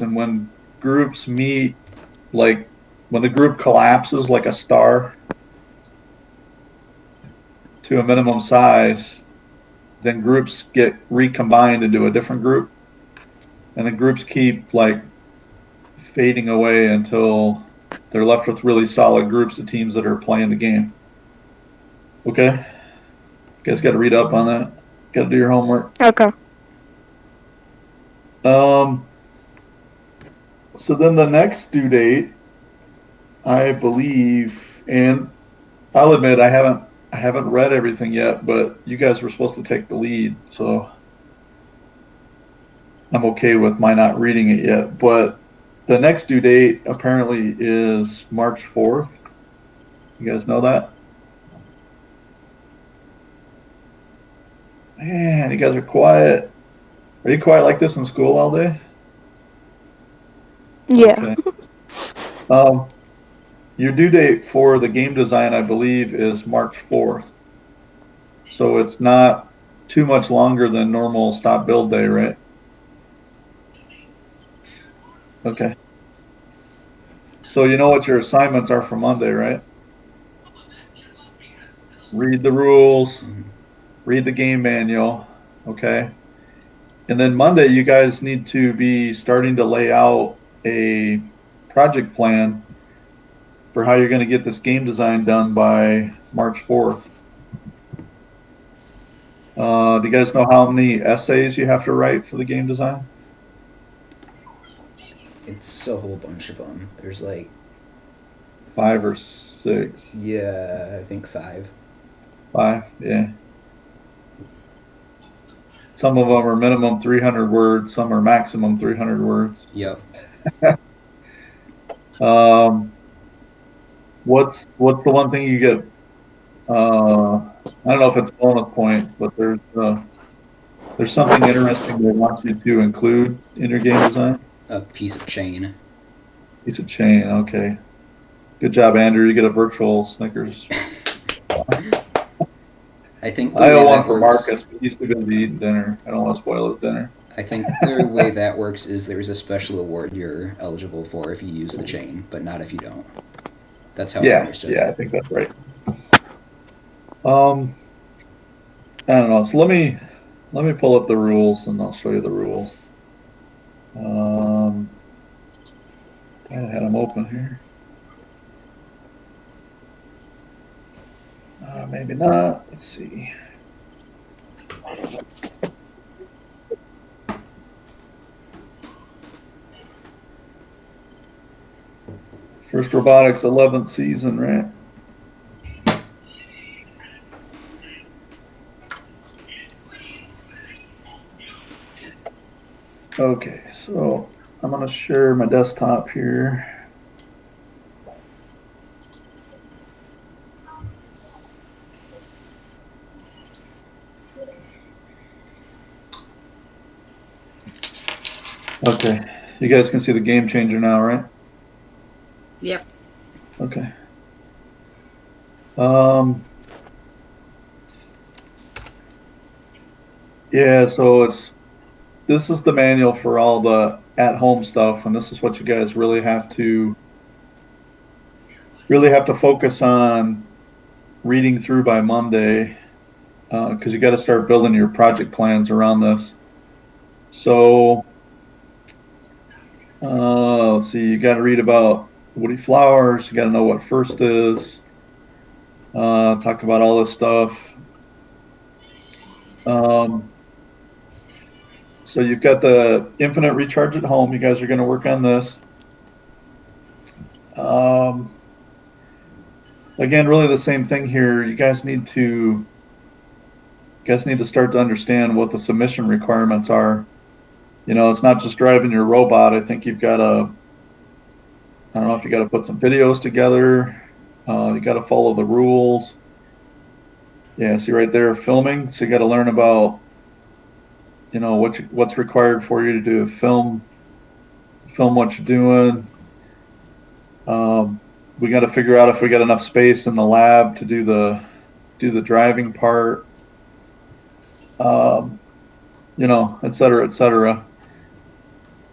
and when groups meet, like when the group collapses like a star to a minimum size, then groups get recombined into a different group, and the groups keep like fading away until they're left with really solid groups of teams that are playing the game. Okay, you guys got to read up on that. Got to do your homework. Okay. Um, so then the next due date, I believe, and I'll admit I haven't read everything yet, but you guys were supposed to take the lead, so I'm okay with my not reading it yet. But the next due date apparently is March 4th. You guys know that? Man, you guys are quiet. Are you quiet like this in school all day? Yeah. Okay. Um, your due date for the game design, I believe, is March 4th. So it's not too much longer than normal stop build day, right? Okay. So you know what your assignments are for Monday, right? Read the rules, read the game manual, okay? And then Monday, you guys need to be starting to lay out a project plan for how you're going to get this game design done by March 4th. Do you guys know how many essays you have to write for the game design? It's a whole bunch of them. There's like, 5 or 6? yeah, I think 5. 5, yeah. Some of them are minimum 300 words, some are maximum 300 words. Yep. Um, what's the one thing you get? I don't know if it's bonus points, but there's something interesting they want you to include in your game design. A piece of chain. Piece of chain. Okay, good job, Andrew. You get a virtual Snickers. I think the I way owe one that for works. Marcus, but he's still going to be eating dinner. I don't want to spoil his dinner. I think the way that works is there's a special award you're eligible for if you use the chain, but not if you don't. That's how I Yeah, understood yeah, I it. think that's right. Um, I don't know. So let me pull up the rules and I'll show you the rules. Um, I had them open here. Maybe not. Let's see. First Robotics 11th season, right? Okay, so I'm going to share my desktop here. Okay, you guys can see the game changer now, right? Yep. Okay. Um, yeah, so this is the manual for all the at-home stuff, and this is what you guys really have to focus on reading through by Monday, because you got to start building your project plans around this. So let's see, you got to read about woody flowers. You got to know what first is. Talk about all this stuff. Um, so you've got the infinite recharge at home. You guys are going to work on this. Again, really the same thing here. You guys need to start to understand what the submission requirements are. It's not just driving your robot. I think you've got to, I don't know if you got to put some videos together. You got to follow the rules. Yeah, see right there, filming. So you got to learn about, what's required for you to do film what you're doing. We got to figure out if we got enough space in the lab to do the driving part. Et cetera, et cetera.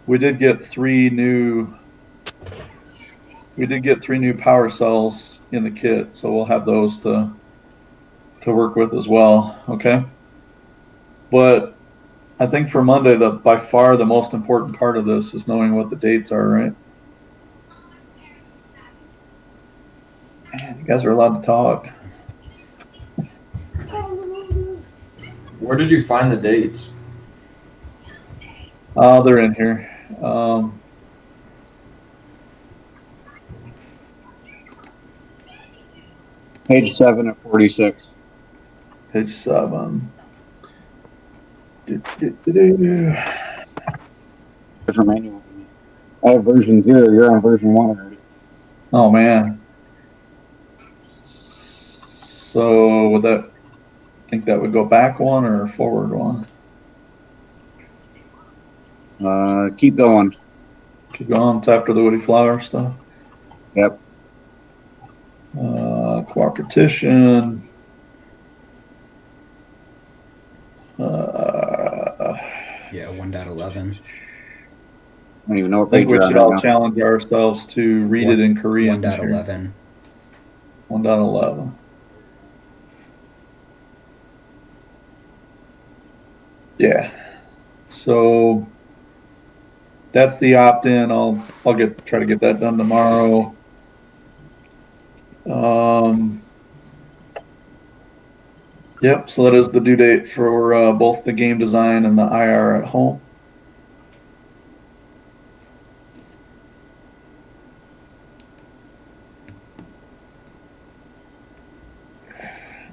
we did get three new power cells in the kit, so we'll have those to work with as well. Okay. But I think for Monday, by far the most important part of this is knowing what the dates are, right? Man, you guys are allowed to talk. Where did you find the dates? They're in here. Page 7 at 46. Page 7. Do. Different manual. I have version 0. You're on version 1 already. Oh, man. So would that think that would go back one or forward one? Keep going. Keep going. It's after the Woody Flower stuff. Yep. Cooperation. Yeah, 1.11. I don't even know what I think page we you're on should right all now. challenge ourselves to read it in Korean. 1.11. 1.11. Yeah. So that's the opt-in. I'll try to get that done tomorrow. Yep. So that is the due date for both the game design and the IR at home.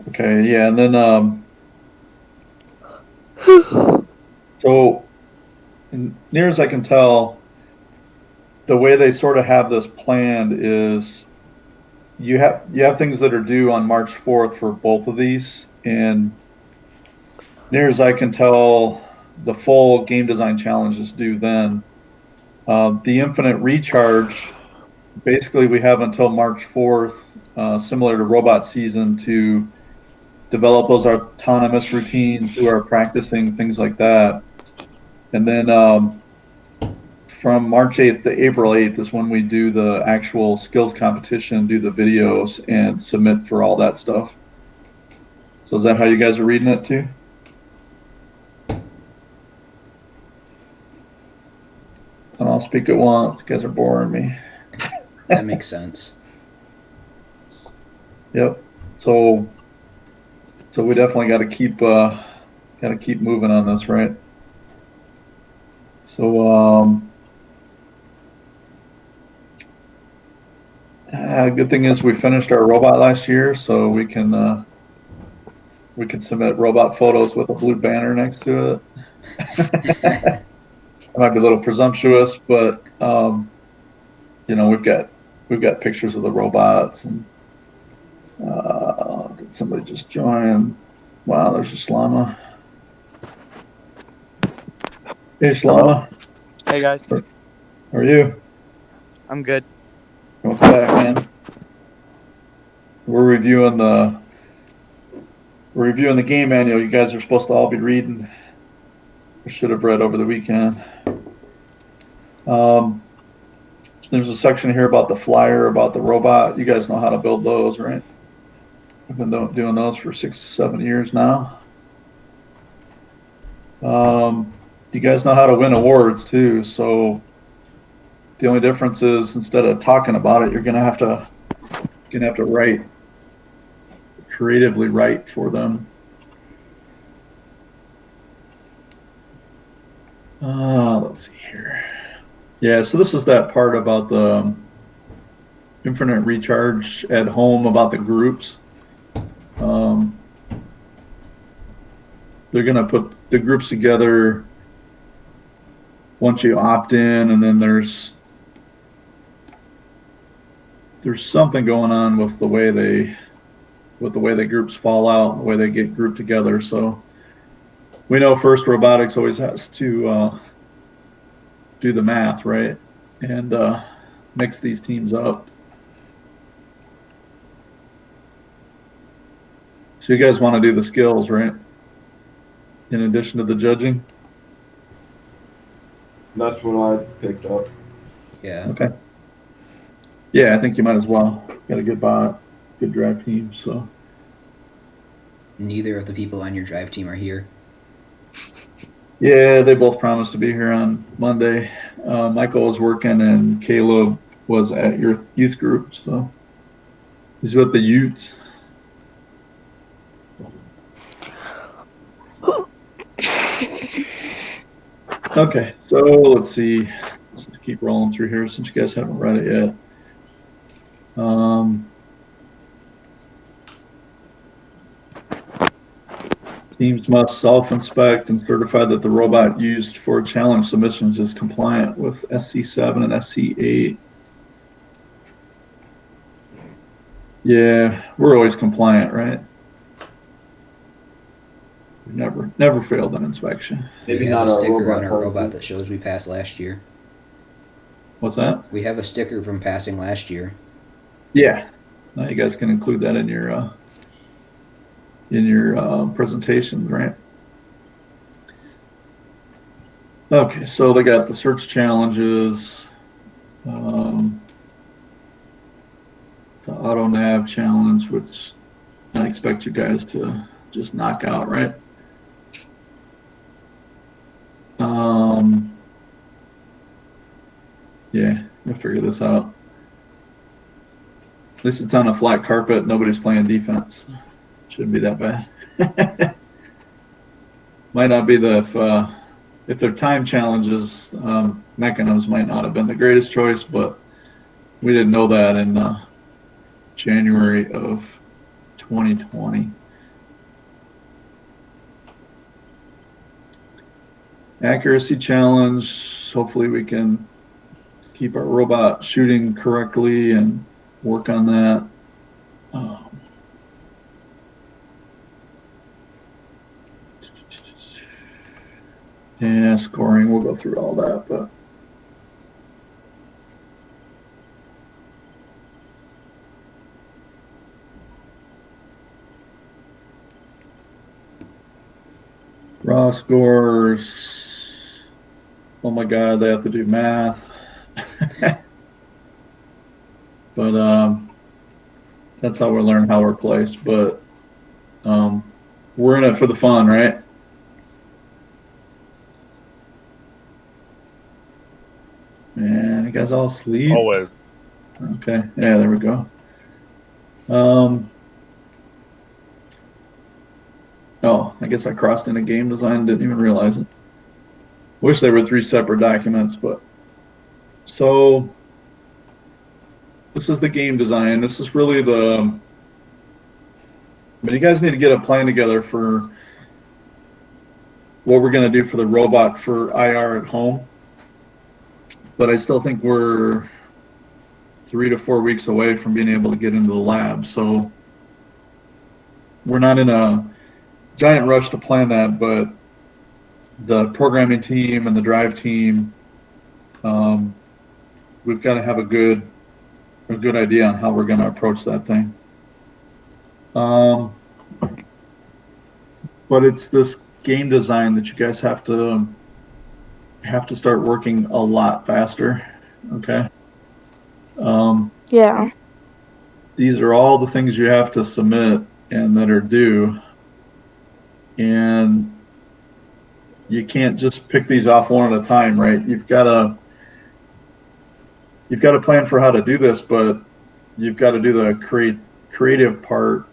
Okay. Yeah. And then so near as I can tell, the way they sort of have this planned is you have things that are due on March 4th for both of these, and near as I can tell, the full game design challenge is due then. The infinite recharge, basically, we have until March 4th, similar to robot season, to develop those autonomous routines, do our practicing, things like that, and then from March 8th to April 8th is when we do the actual skills competition, do the videos, and submit for all that stuff. So is that how you guys are reading it too? And I'll speak at once. You guys are boring me. That makes sense. Yep. So we definitely got to keep moving on this, right? So good thing is we finished our robot last year, so we can submit robot photos with a blue banner next to it. I might be a little presumptuous, but we've got pictures of the robots. And did somebody just join? Wow, there's a Shlama. Hey, Shlama. Hey guys, How are you? I'm good. Welcome back, man. We're reviewing the game manual. You guys are supposed to all be reading. I should have read over the weekend. There's a section here about the flyer, about the robot. You guys know how to build those, right? I've been doing those for 6-7 years now. You guys know how to win awards too. So the only difference is instead of talking about it, you're gonna have to creatively write for them. Let's see here. Yeah, so this is that part about the infinite recharge at home, about the groups. They're going to put the groups together once you opt in, and then there's something going on with the way the groups fall out, the way they get grouped together. So we know First Robotics always has to do the math, right? And mix these teams up. So you guys want to do the skills, right? In addition to the judging? That's what I picked up. Yeah. Okay. Yeah, I think you might as well. Got a good bot, good drive team. So Neither of the people on your drive team are here. yeah, they both promised to be here on Monday. Michael was working, and Caleb was at your youth group. So he's with the Utes. Okay, so let's see. Let's just keep rolling through here since you guys haven't read it yet. Teams must self-inspect and certify that the robot used for challenge submissions is compliant with SC7 and SC8. Yeah, we're always compliant, right? We've never failed an inspection. Maybe We have not a our sticker robot on our part, robot but- that shows we passed last year. What's that? We have a sticker from passing last year. Yeah. Now you guys can include that in your presentations, right? Okay, so they got the search challenges, the auto nav challenge, which I expect you guys to just knock out, right? Yeah, we'll figure this out. At least it's on a flat carpet. Nobody's playing defense. Shouldn't be that bad. Might not be if they're time challenges, mechanisms might not have been the greatest choice, but we didn't know that in January of 2020. Accuracy challenge. Hopefully we can keep our robot shooting correctly and work on that. Yeah, scoring, we'll go through all that, but raw scores. Oh my God, they have to do math. But that's how we learn how we're placed. But we're in it for the fun, right? Man, you guys all sleep? Always. Okay, yeah, there we go. Oh, I guess I crossed into game design, didn't even realize it. Wish there were 3 separate documents, but so this is the game design. This is really but you guys need to get a plan together for what we're going to do for the robot for IR at home. But I still think we're 3 to 4 weeks away from being able to get into the lab. So we're not in a giant rush to plan that, but the programming team and the drive team, we've got to have a good idea on how we're going to approach that thing. But it's this game design that you guys have to start working a lot faster. Okay. Yeah. These are all the things you have to submit and that are due. And you can't just pick these off one at a time, right? You've got to plan for how to do this, but you've got to do the creative part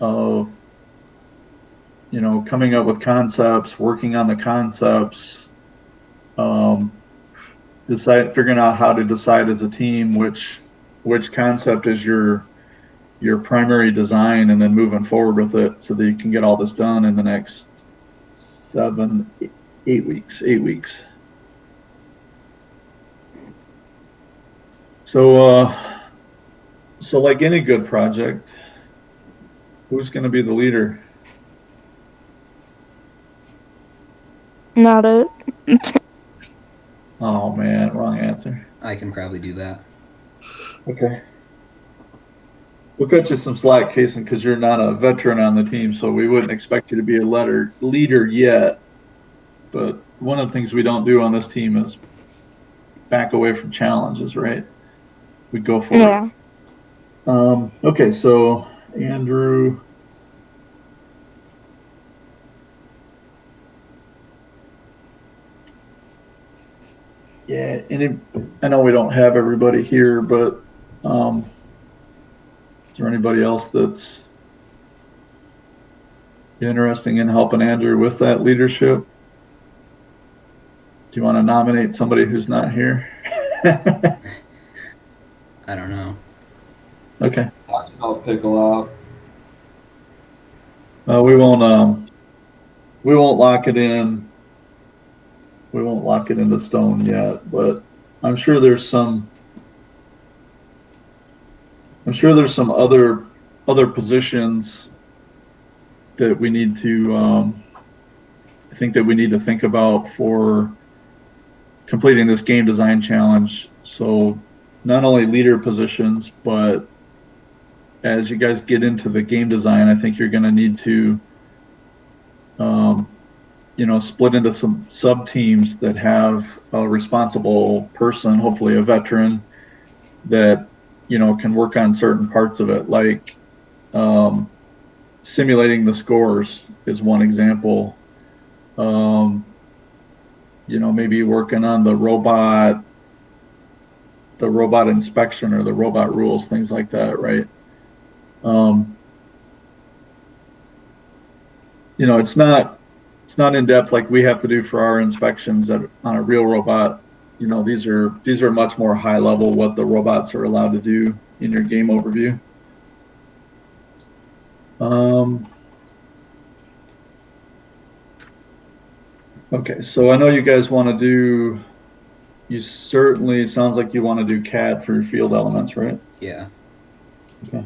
of, coming up with concepts, working on the concepts, figuring out how to decide as a team which concept is your primary design, and then moving forward with it so that you can get all this done in the next 8 weeks. So like any good project, who's going to be the leader? Not it. Oh man, wrong answer. I can probably do that. Okay. We'll cut you some slack, Kason, because you're not a veteran on the team, so we wouldn't expect you to be a leader yet. But one of the things we don't do on this team is back away from challenges, right? We go for Yeah. it. Okay, so Andrew. Yeah, I know we don't have everybody here, but is there anybody else that's interested in helping Andrew with that leadership? Do you want to nominate somebody who's not here? I don't know. Okay. I'll pickle out. We won't lock it in. We won't lock it into stone yet, but I'm sure there's some other positions that we need to I think that we need to think about for completing this game design challenge. So not only leader positions, but as you guys get into the game design, I think you're going to need to split into some sub teams that have a responsible person, hopefully a veteran, that can work on certain parts of it, like simulating the scores is one example. Maybe working on the robot inspection or the robot rules, things like that, right? It's not in depth like we have to do for our inspections on a real robot. These are much more high level what the robots are allowed to do in your game overview. Okay, so I know you guys want to do. You certainly sounds like you want to do CAD for your field elements, right? Yeah. Okay.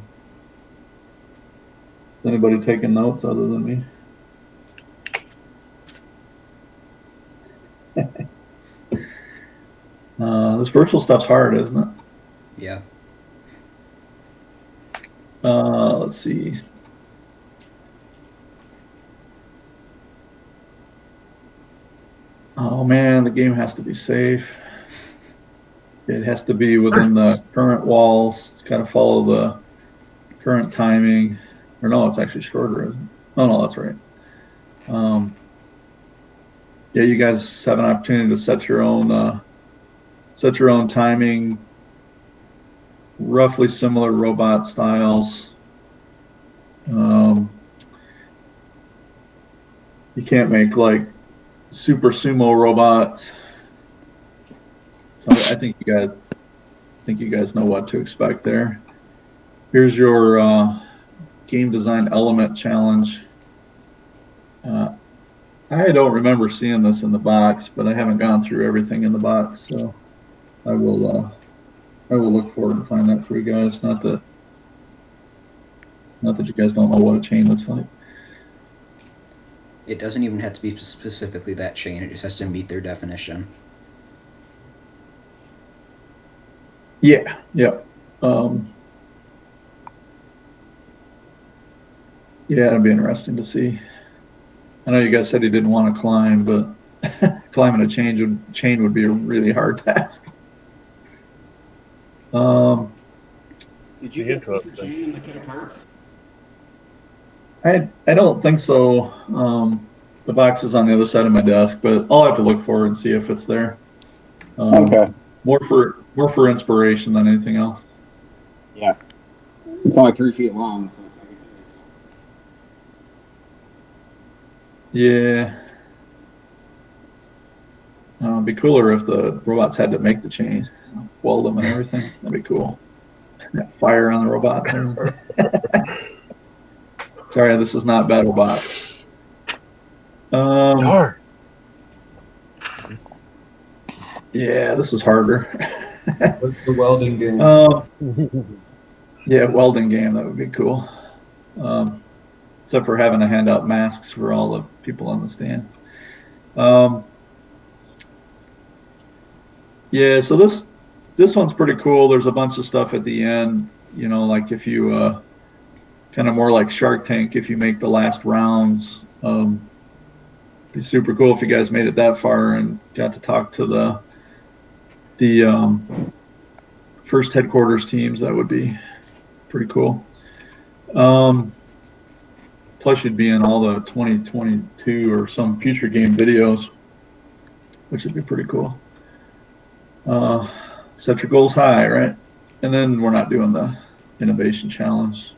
Is anybody taking notes other than me? This virtual stuff's hard, isn't it? Yeah. Let's see. Oh man, the game has to be safe. It has to be within the current walls. It's got to follow the current timing. Or no, it's actually shorter, isn't it? Oh no, that's right. Yeah, you guys have an opportunity to set your own timing. Roughly similar robot styles. You can't make like super sumo robots. So I think you guys know what to expect there. Here's your game design element challenge. I don't remember seeing this in the box, but I haven't gone through everything in the box, so I will look forward to find that for you guys. Not that you guys don't know what a chain looks like. It doesn't even have to be specifically that chain. It just has to meet their definition. Yeah. Yeah, it'll be interesting to see. I know you guys said he didn't want to climb, but climbing a chain would be a really hard task. Did you get a piece of chain in the kit apart? I don't think so. The box is on the other side of my desk, but I'll have to look for it and see if it's there. Okay. More for inspiration than anything else. Yeah. It's only 3 feet long. So. Yeah. It'd be cooler if the robots had to make the chain, weld them and everything. That'd be cool. Fire on the robots. Sorry, this is not BattleBots. Yeah, this is harder. The welding game. Yeah, welding game, that would be cool. Except for having to hand out masks for all the people on the stands. Yeah, so this one's pretty cool. There's a bunch of stuff at the end, like if you kind of more like Shark Tank, if you make the last rounds. Be super cool if you guys made it that far and got to talk to the the first headquarters teams, that would be pretty cool. Plus, you'd be in all the 2022 or some future game videos, which would be pretty cool. Set your goals high, right? And then we're not doing the innovation challenge.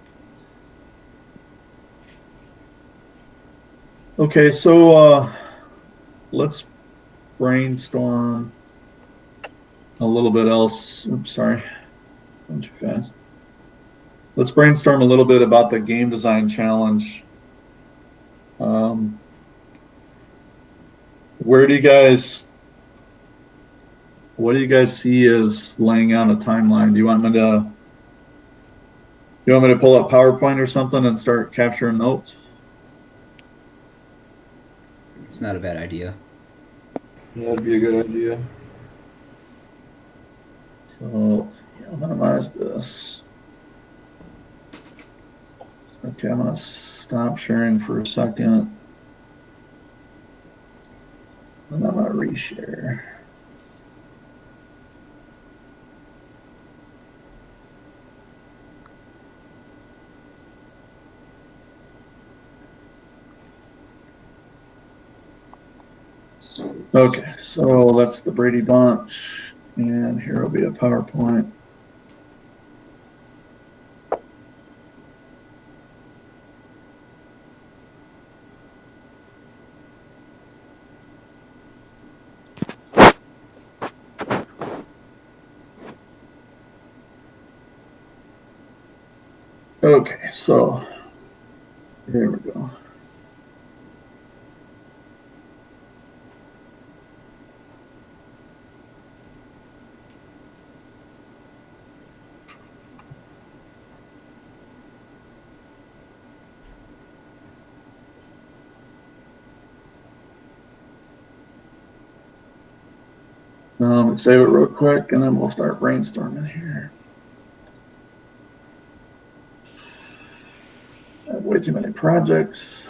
Okay, so let's brainstorm a little bit else. Oops, sorry, going too fast. Let's brainstorm a little bit about the game design challenge. What do you guys see as laying out a timeline? Do you want me to pull up PowerPoint or something and start capturing notes? It's not a bad idea. Yeah, that'd be a good idea. So I'll minimize this. Okay, I'm gonna stop sharing for a second. And I'm gonna reshare. Okay, so that's the Brady Bunch, and here will be a PowerPoint. Okay, so here we go. Save it real quick, and then we'll start brainstorming here. I have way too many projects.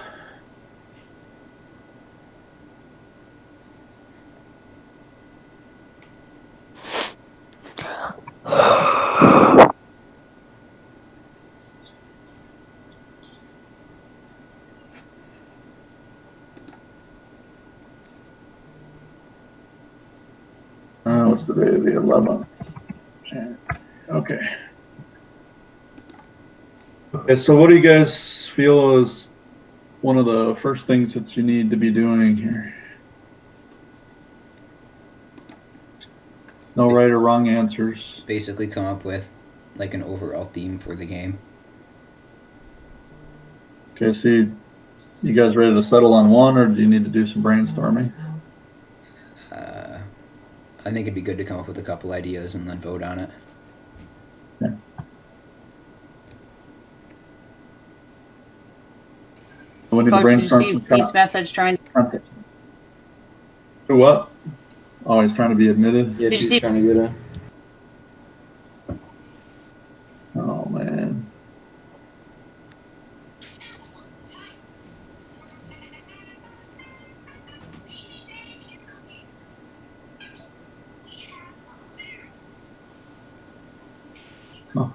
What's the date of the 11th? Okay. Okay, so what do you guys feel is one of the first things that you need to be doing here? No right or wrong answers. Basically come up with like an overall theme for the game. Okay, so you guys ready to settle on one, or do you need to do some brainstorming? I think it'd be good to come up with a couple ideas and then vote on it. Yeah. We need to Coach, did you brainstorm see some Pete's message trying? Do what? Oh, he's trying to be admitted? Yeah, Did you he's see- trying to get in. Oh, man. Huh.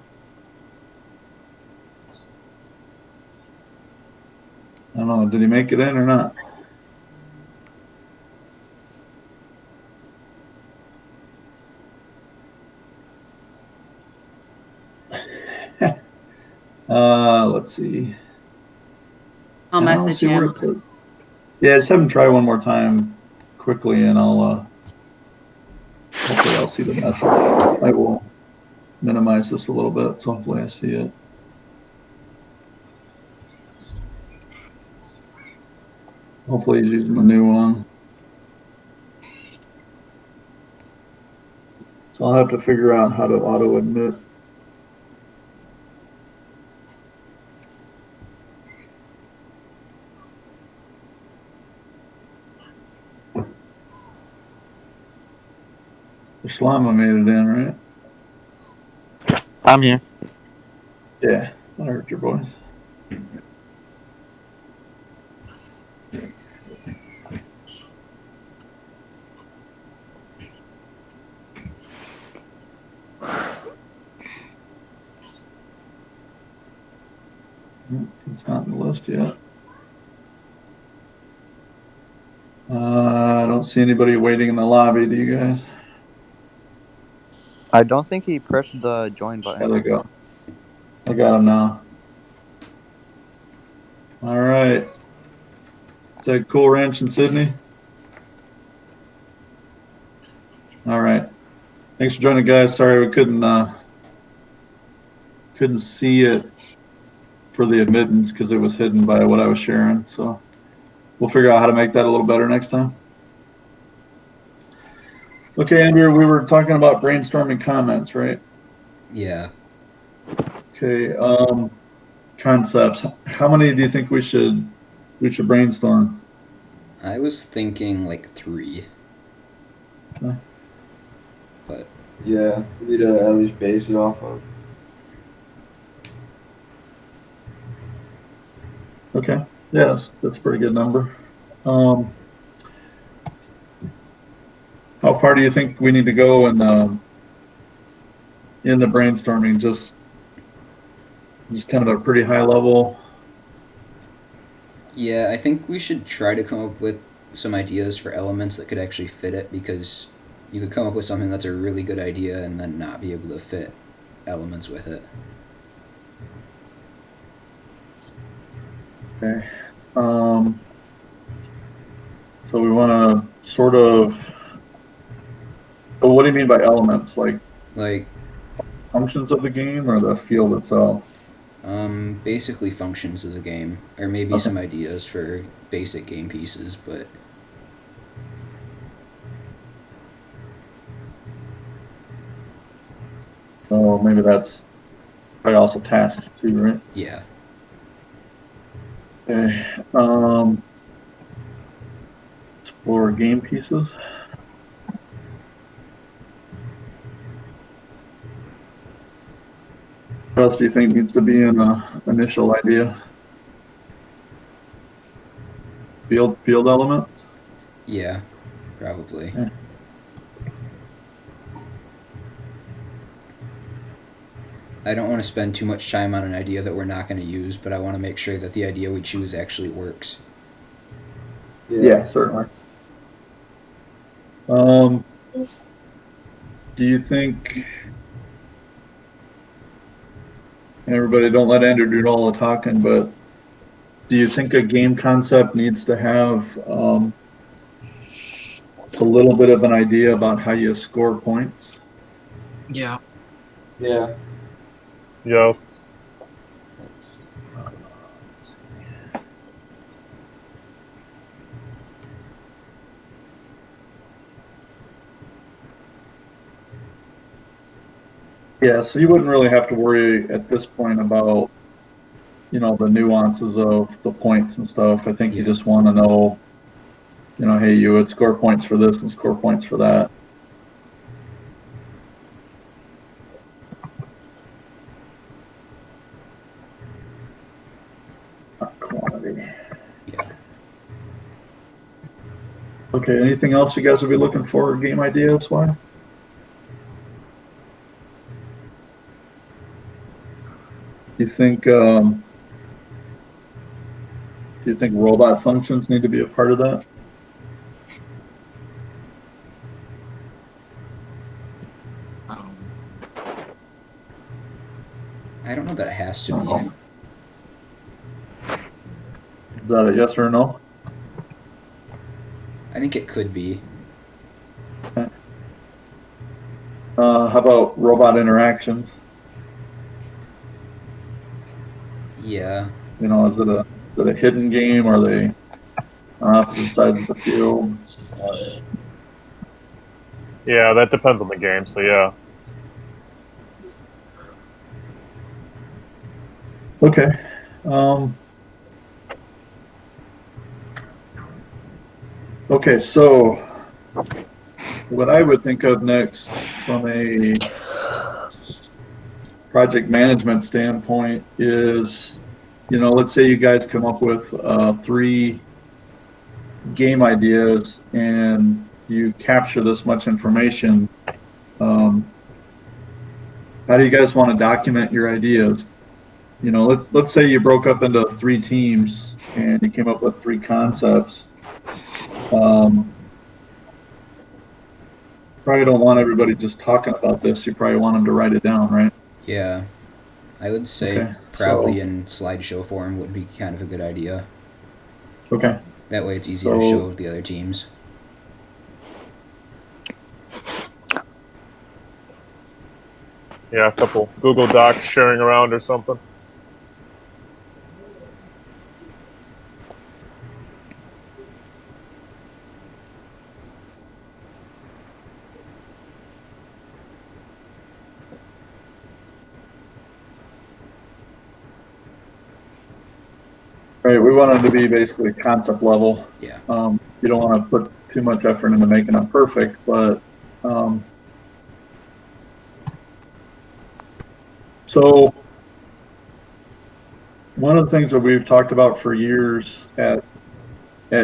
I don't know. Did he make it in or not? Let's see. I'll I don't message see where him. it says. Yeah, just have him try one more time quickly, and I'll hopefully I'll see the message. I will minimize this a little bit, so hopefully I see it. Hopefully he's using the new one. So I'll have to figure out how to auto admit. Shlama made it in, right? I'm here. Yeah, I heard your voice. It's not on the list yet. I don't see anybody waiting in the lobby. Do you guys? I don't think he pressed the join There button. they go. I got him now. All right. Is that Cool Ranch in Sydney? All right. Thanks for joining, guys. Sorry we couldn't see it for the admittance because it was hidden by what I was sharing. So we'll figure out how to make that a little better next time. Okay, Andrew, we were talking about brainstorming comments, right? Yeah. Okay. Concepts. How many do you think we should brainstorm? I was thinking like 3. Okay. But Yeah, we need to at least base it off of. Okay. Yes, that's a pretty good number. How far do you think we need to go in the brainstorming? Just kind of a pretty high level. yeah, I think we should try to come up with some ideas for elements that could actually fit it, because you could come up with something that's a really good idea and then not be able to fit elements with it. Okay. So we want to sort of. But what do you mean by elements? Like Like, functions of the game or the field itself? basically functions of the game, or maybe Okay. some ideas for basic game pieces, but So maybe that's probably also tasks too, right? yeah. Okay. Explore game pieces. What else do you think needs to be in the initial idea? Field element? Yeah, probably. Yeah. I don't want to spend too much time on an idea that we're not going to use, but I want to make sure that the idea we choose actually works. Yeah, certainly. Do you think, and everybody don't let Andrew do all the talking, but do you think a game concept needs to have a little bit of an idea about how you score points? Yeah. Yeah. Yes. Yeah, so you wouldn't really have to worry at this point about, the nuances of the points and stuff. I think you Yeah. just want to know, hey, you would score points for this and score points for that. Not quantity. Yeah. Okay, anything else you guys would be looking for game ideas? Why? Do you think robot functions need to be a part of that? Um, I don't know that it has to be. Is that a yes or a no? I think it could be. How about robot interactions? Yeah. Is it a hidden game? Are they on opposite sides of the field? Yeah, that depends on the game, so yeah. Okay. Okay, so what I would think of next from a project management standpoint is, let's say you guys come up with 3 game ideas and you capture this much information. How do you guys want to document your ideas? let's say you broke up into 3 teams and you came up with 3 concepts. Probably don't want everybody just talking about this. You probably want them to write it down, right? Yeah, I would say Okay, probably so- in slideshow form would be kind of a good idea. Okay. That way it's easy to So- show the other teams. Yeah, a couple Google Docs sharing around or something. Right, we want them to be basically concept level. Yeah. You don't want to put too much effort into making them perfect, but so one of the things that we've talked about for years at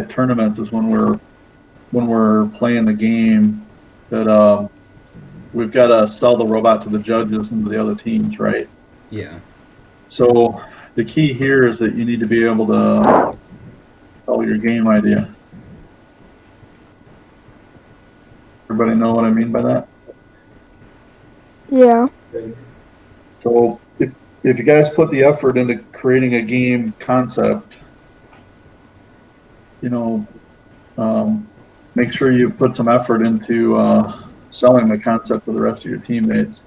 tournaments is when we're playing the game that we've got to sell the robot to the judges and to the other teams, right? Yeah. So the key here is that you need to be able to sell your game idea. Everybody know what I mean by that? Yeah. So if you guys put the effort into creating a game concept, make sure you put some effort into selling the concept to the rest of your teammates.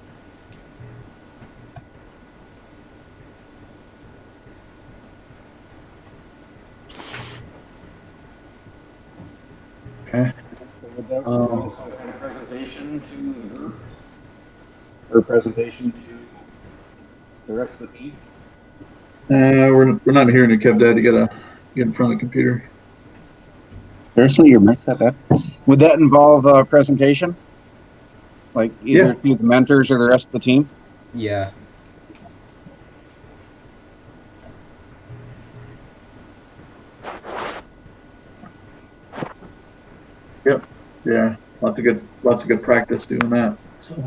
Okay. Would that also kind of presentation to the group? Or presentation to the rest of the team? We're not hearing you, Kev Dad. You gotta get in front of the computer. Seriously, you're mixed up. Would that involve a presentation? Like either to the mentors or the rest of the team? Yeah. Yep. Yeah. Lots of good practice doing that. So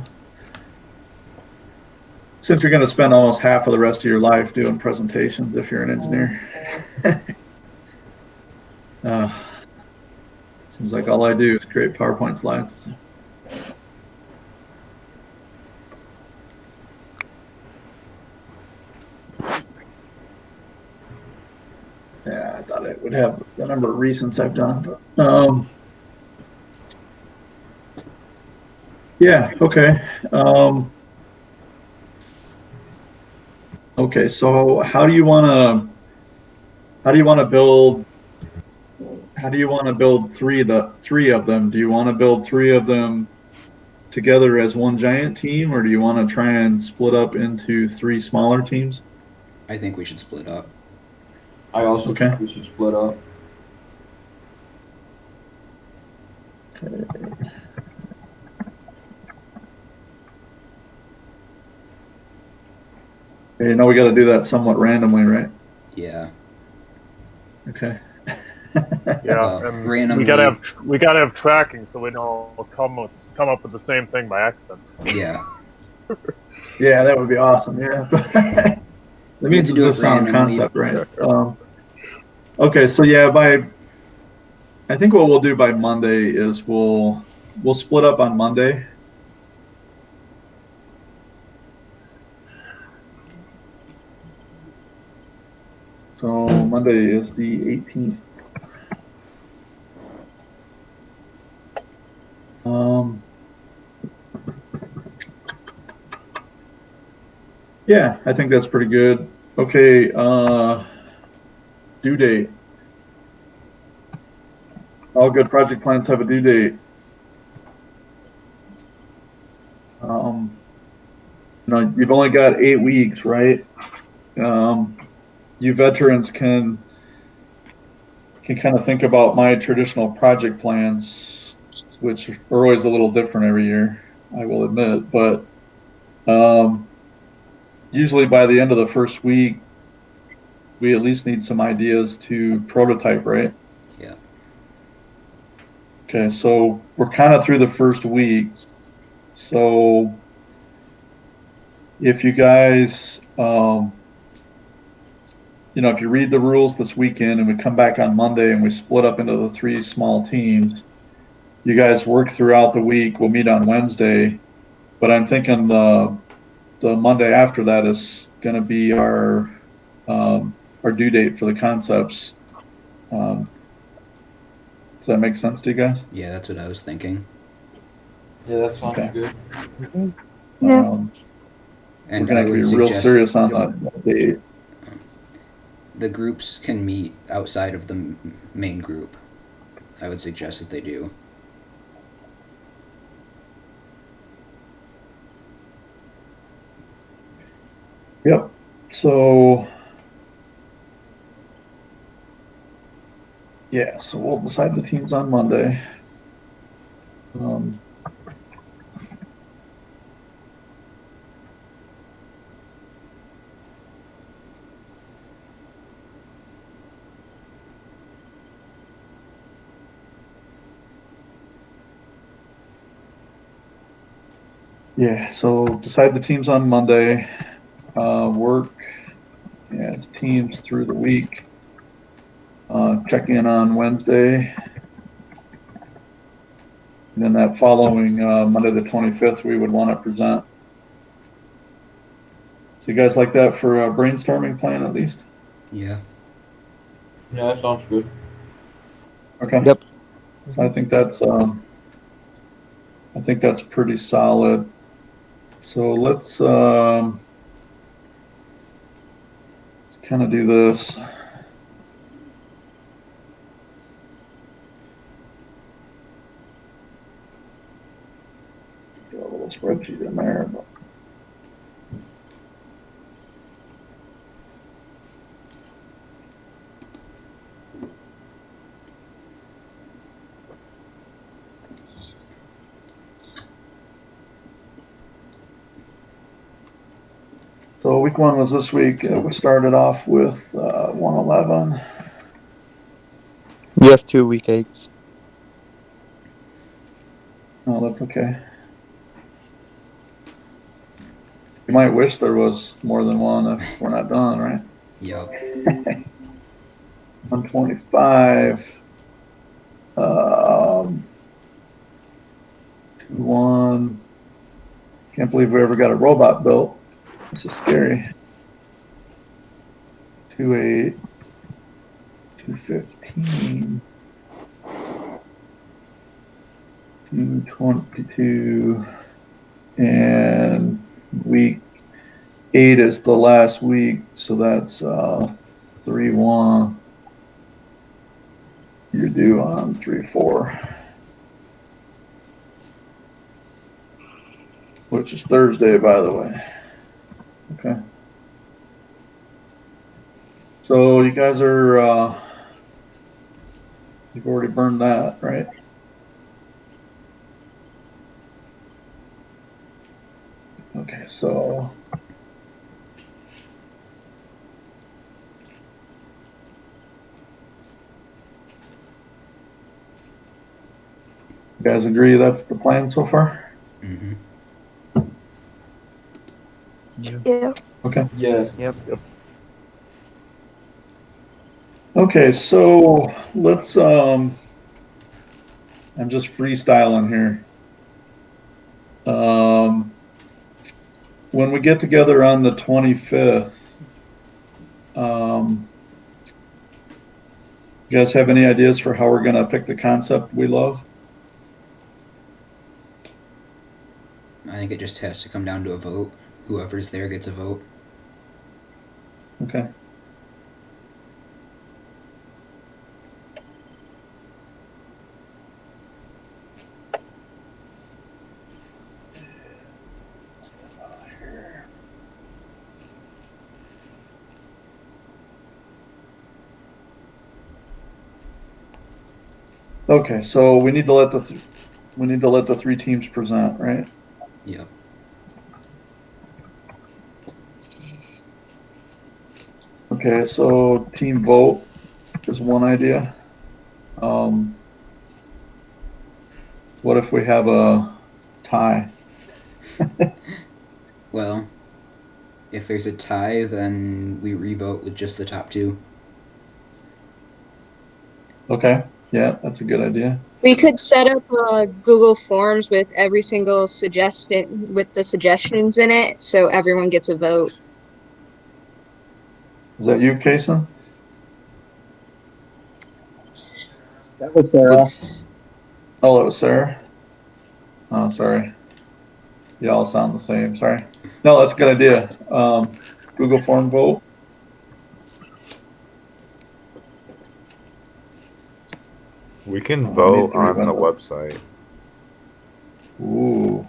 since you're going to spend almost half of the rest of your life doing presentations if you're an engineer. Seems like all I do is create PowerPoint slides. Yeah, I thought it would have the number of recents I've done, but yeah, okay. Okay, so how do you want to build three of them? Do you want to build 3 of them together as one giant team, or do you want to try and split up into 3 smaller teams? I think we should split up. I also Okay. think we should split up. Okay. You know we got to do that somewhat randomly, right? Yeah. Okay. Yeah, and randomly. we gotta have tracking so we don't come up with the same thing by accident. Yeah. Yeah, that would be awesome. Yeah. That means to it's do a it sound randomly. concept, right? Okay, so yeah, I think what we'll do by Monday is we'll split up on Monday. So Monday is the 18th. Yeah, I think that's pretty good. Okay, due date. All good project plans have a due date. You've only got 8 weeks, right? You veterans can kind of think about my traditional project plans, which are always a little different every year, I will admit. But usually by the end of the first week, we at least need some ideas to prototype, right? Yeah. Okay, so we're kind of through the first week. So if you guys if you read the rules this weekend and we come back on Monday and we split up into the 3 small teams, you guys work throughout the week. We'll meet on Wednesday, but I'm thinking the Monday after that is going to be our due date for the concepts. Does that make sense to you guys? Yeah, that's what I was thinking. Yeah, that sounds Okay. good. Yeah. We're And going I to would be real suggest serious on that date. the groups can meet outside of the main group. I would suggest that they do. Yep. So, yeah, so we'll decide the teams on Monday. Yeah, so decide the teams on Monday, work as teams through the week, check in on Wednesday. And then that following Monday the 25th, we would want to present. So you guys like that for a brainstorming plan at least? Yeah. Yeah, that sounds good. Okay. Yep. So I think that's pretty solid. So let's kind of do this. Got a little spreadsheet in there. But so week 1 was this week. We started off with 111. You have 2 week 8s. Oh, that's okay. You might wish there was more than one if we're not done, right? Yep. 125. 2-1. Can't believe we ever got a robot built. This is scary. 2-8. 215. 222. And week 8 is the last week, so that's 3-1. You're due on 3-4, which is Thursday, by the way. Okay. So you guys are you've already burned that, right? Okay, so you guys agree that's the plan so far? Mm-hmm. Yeah. Okay. Yes. Yep. Okay, so let's I'm just freestyling here. When we get together on the 25th, you guys have any ideas for how we're gonna pick the concept we love? I think it just has to come down to a vote. Whoever's there gets a vote. Okay. Okay, so we need to let the 3 teams present, right? Yep. Okay, so team vote is one idea. What if we have a tie? Well, If there's a tie, then we revote with just the top two. Okay, yeah, that's a good idea. We could set up Google Forms with every single suggestion with the suggestions in it, so everyone gets a vote. Is that you, Kason? That was Sarah. Oh, it was Sarah. Oh, sorry. You all sound the same. Sorry. No, that's a good idea. Google form vote. We can Oh, vote I need to on the remember. website. Ooh.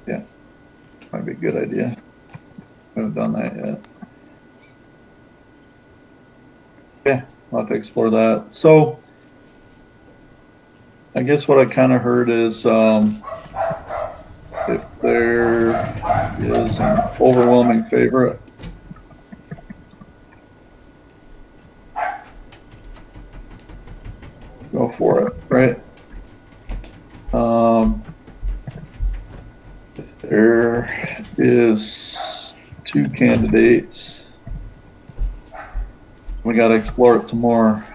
Yeah, might be a good idea. I haven't done that yet. Yeah, I'll have to explore that. So, I guess what I kind of heard is if there is an overwhelming favorite, go for it, right? If there is two candidates, we got to explore it some more.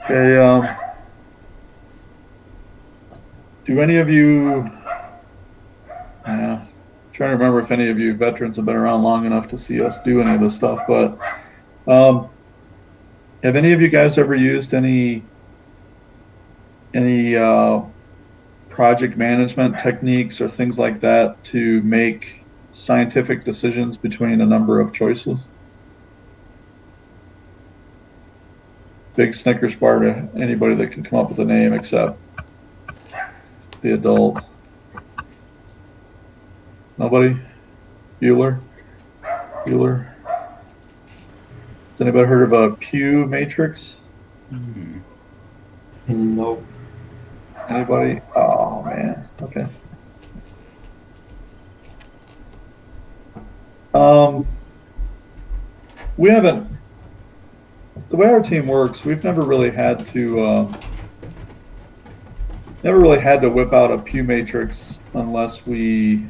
Okay, do any of you, trying to remember if any of you veterans have been around long enough to see us do any of this stuff, but have any of you guys ever used any project management techniques or things like that to make scientific decisions between a number of choices? Big Snickers bar to anybody that can come up with a name except the adults. Nobody? Bueller? Bueller? Has anybody heard of a Pew matrix? Nope. Anybody? Oh man. Okay. We haven't. The way our team works, we've never really had to whip out a Pew matrix unless we.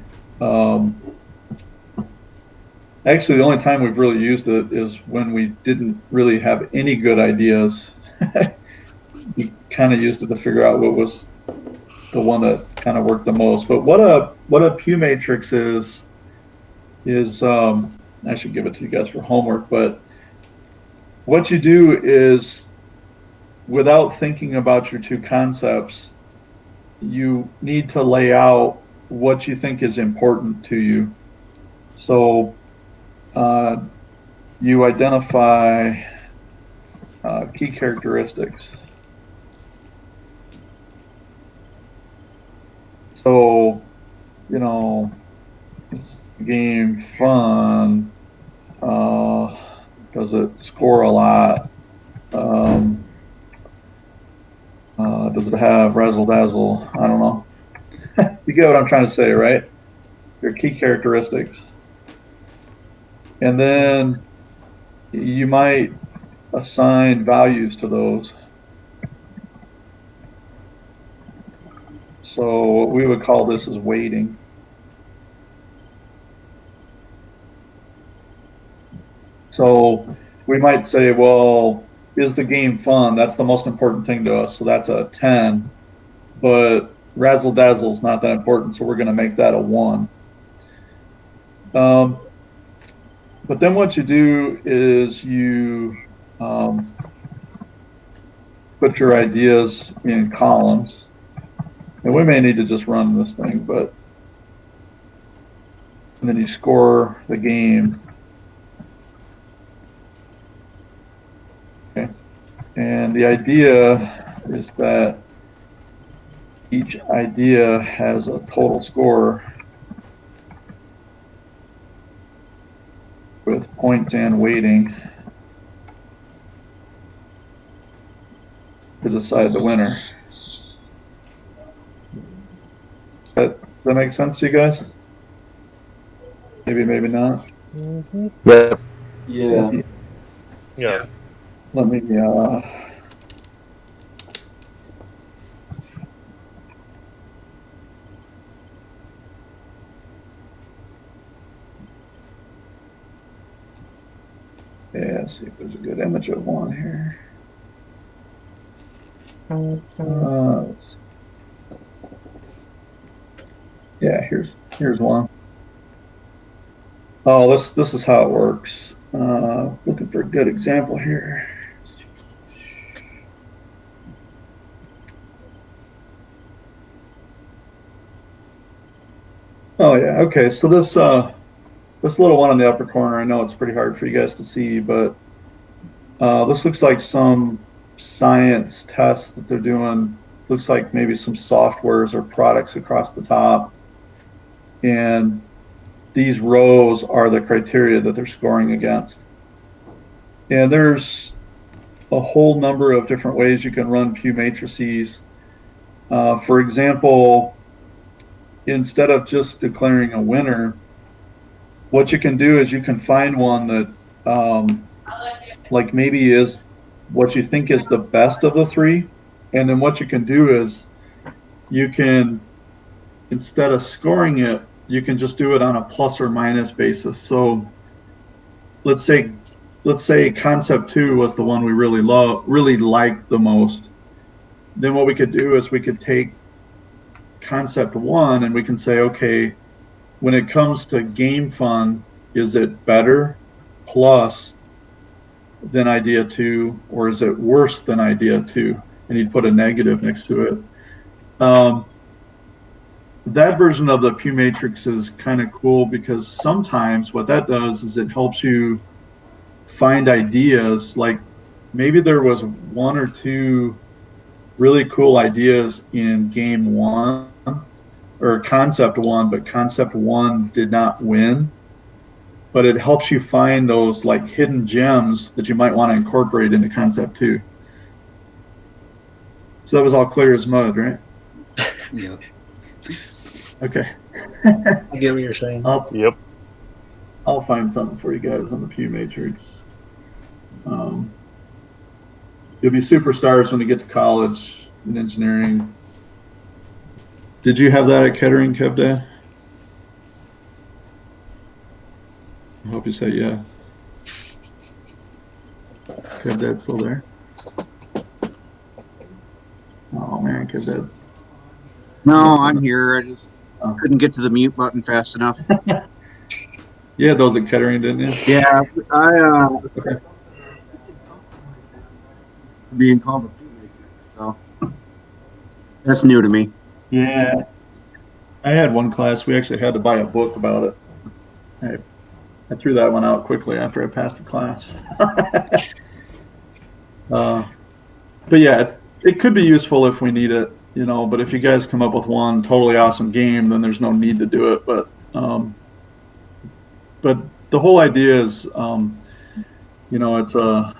Actually, the only time we've really used it is when we didn't really have any good ideas. We kind of used it to figure out what was the one that kind of worked the most. But what a Pew matrix is I should give it to you guys for homework. But what you do is, without thinking about your two concepts, you need to lay out what you think is important to you. So you identify key characteristics. So, is the game fun? Does it score a lot? Does it have razzle dazzle? I don't know. You get what I'm trying to say, right? Your key characteristics. And then you might assign values to those. So what we would call this is weighting. So we might say, well, is the game fun? That's the most important thing to us. So that's a 10. But razzle dazzle is not that important, so we're going to make that a 1. But then what you do is you put your ideas in columns. And we may need to just run this thing, but and then you score the game. Okay. And the idea is that each idea has a total score with points and weighting to decide the winner. Does that make sense to you guys? Maybe, maybe not. Yeah. Yeah. Yeah. Let me Let's see if there's a good image of one here. Let's see. Yeah, here's one. Oh, this is how it works. Looking for a good example here. Oh yeah, okay. So this little one in the upper corner, I know it's pretty hard for you guys to see, but this looks like some science test that they're doing. Looks like maybe some softwares or products across the top. And these rows are the criteria that they're scoring against. And there's a whole number of different ways you can run Pew matrices. For example, instead of just declaring a winner, what you can do is you can find one that like maybe is what you think is the best of the three. And then what you can do is you can, instead of scoring it, you can just do it on a plus or minus basis. So let's say concept 2 was the one we really liked the most. Then what we could do is we could take concept 1 and we can say, okay, when it comes to game fun, is it better plus than idea 2, or is it worse than idea 2? And you'd put a negative next to it. That version of the Pew Matrix is kind of cool because sometimes what that does is it helps you find ideas. Like maybe there was 1 or 2 really cool ideas in game 1 or concept 1, but concept 1 did not win. But it helps you find those like hidden gems that you might want to incorporate into concept 2. So that was all clear as mud, right? Yep. Okay. I get what you're saying. Yep. I'll find something for you guys on the Pew Matrix. You'll be superstars when you get to college in engineering. Did you have that at Kettering, KevDad? I hope you say yeah. KevDad's still there? Oh man, KevDad. No, I'm here. I just couldn't get to the mute button fast enough. You had those at Kettering, didn't you? Yeah, I Okay. being called a Pew Matrix, so that's new to me. Yeah. I had one class, we actually had to buy a book about it. I threw that one out quickly after I passed the class. But yeah, it could be useful if we need it, you know, but if you guys come up with one totally awesome game, then there's no need to do it. But the whole idea is, you know, it's a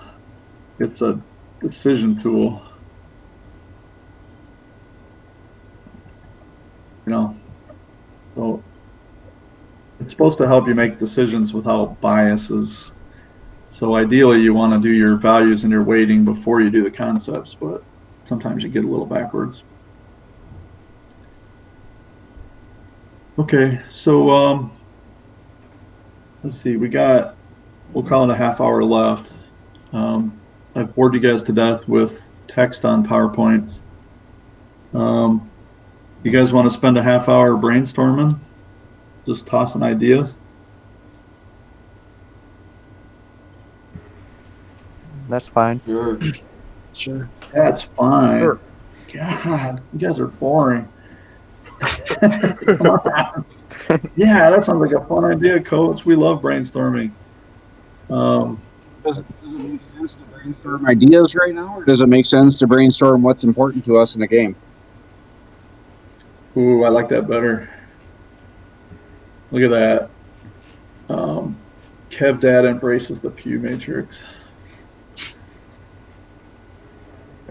decision tool. You know, so it's supposed to help you make decisions without biases. So ideally, you want to do your values and your weighting before you do the concepts, but sometimes you get a little backwards. Okay, so let's see. We'll call it a half hour left. I've bored you guys to death with text on PowerPoints. You guys want to spend a half hour brainstorming? Just tossing ideas? That's fine. Sure. Sure. That's fine. Sure. God, you guys are boring. Come on. Yeah, that sounds like a fun idea, Coach. We love brainstorming. Does it make sense to brainstorm ideas right now, or does it make sense to brainstorm what's important to us in the game? Ooh, I like that better. Look at that. Kev Dad embraces the Pew Matrix.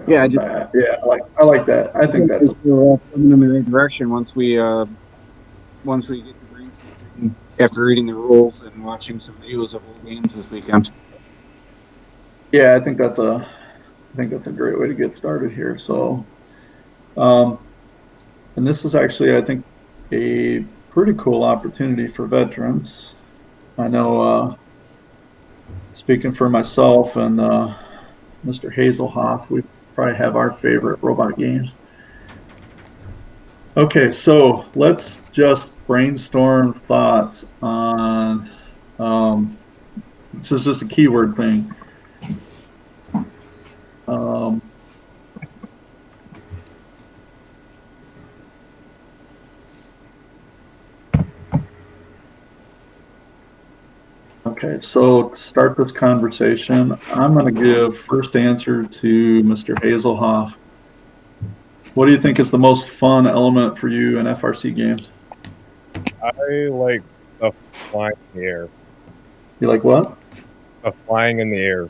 Yeah, I like that. I think that's we're coming in the right direction once we get the brainstorming after reading the rules and watching some videos of old games this weekend. yeah. I think that's a great way to get started here. So, and this is actually, I think, a pretty cool opportunity for veterans. I know speaking for myself and Mr. Hazelhoff, we probably have our favorite robot games. Okay, so let's just brainstorm thoughts on. This is just a keyword thing. Okay, so to start this conversation, I'm going to give first answer to Mr. Hazelhoff. What do you think is the most fun element for you in FRC games? I like stuff flying in the air. You like what? Stuff flying in the air.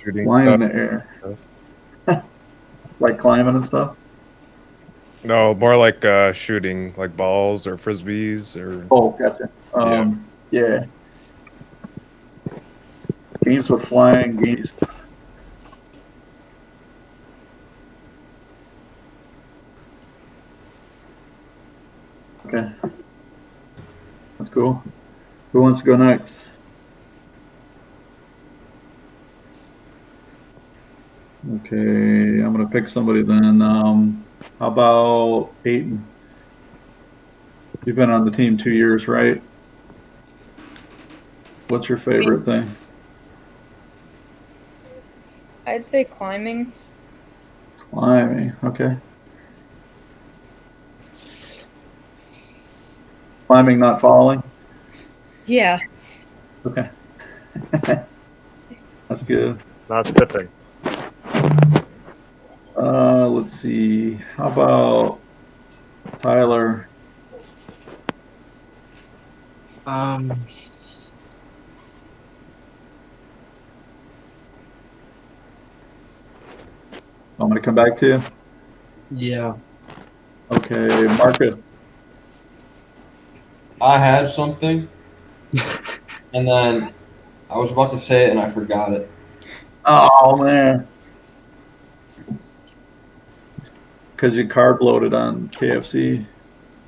Shooting Flying in stuff. the air. Like climbing and stuff? No, more like shooting, like balls or frisbees or. Oh, gotcha. Yeah. Games with flying, games. Okay. That's cool. Who wants to go next? Okay, I'm going to pick somebody then. How about Peyton? You've been on the team 2 years, right? What's your favorite thing? I'd say climbing. Climbing, okay. Climbing, not falling? Yeah. Okay. That's good. Not tipping. Let's see. How about Tyler? I'm going to come back to you. Yeah. Okay, Marcus. I had something, and then I was about to say it and I forgot it. Oh man, because you carb loaded on KFC.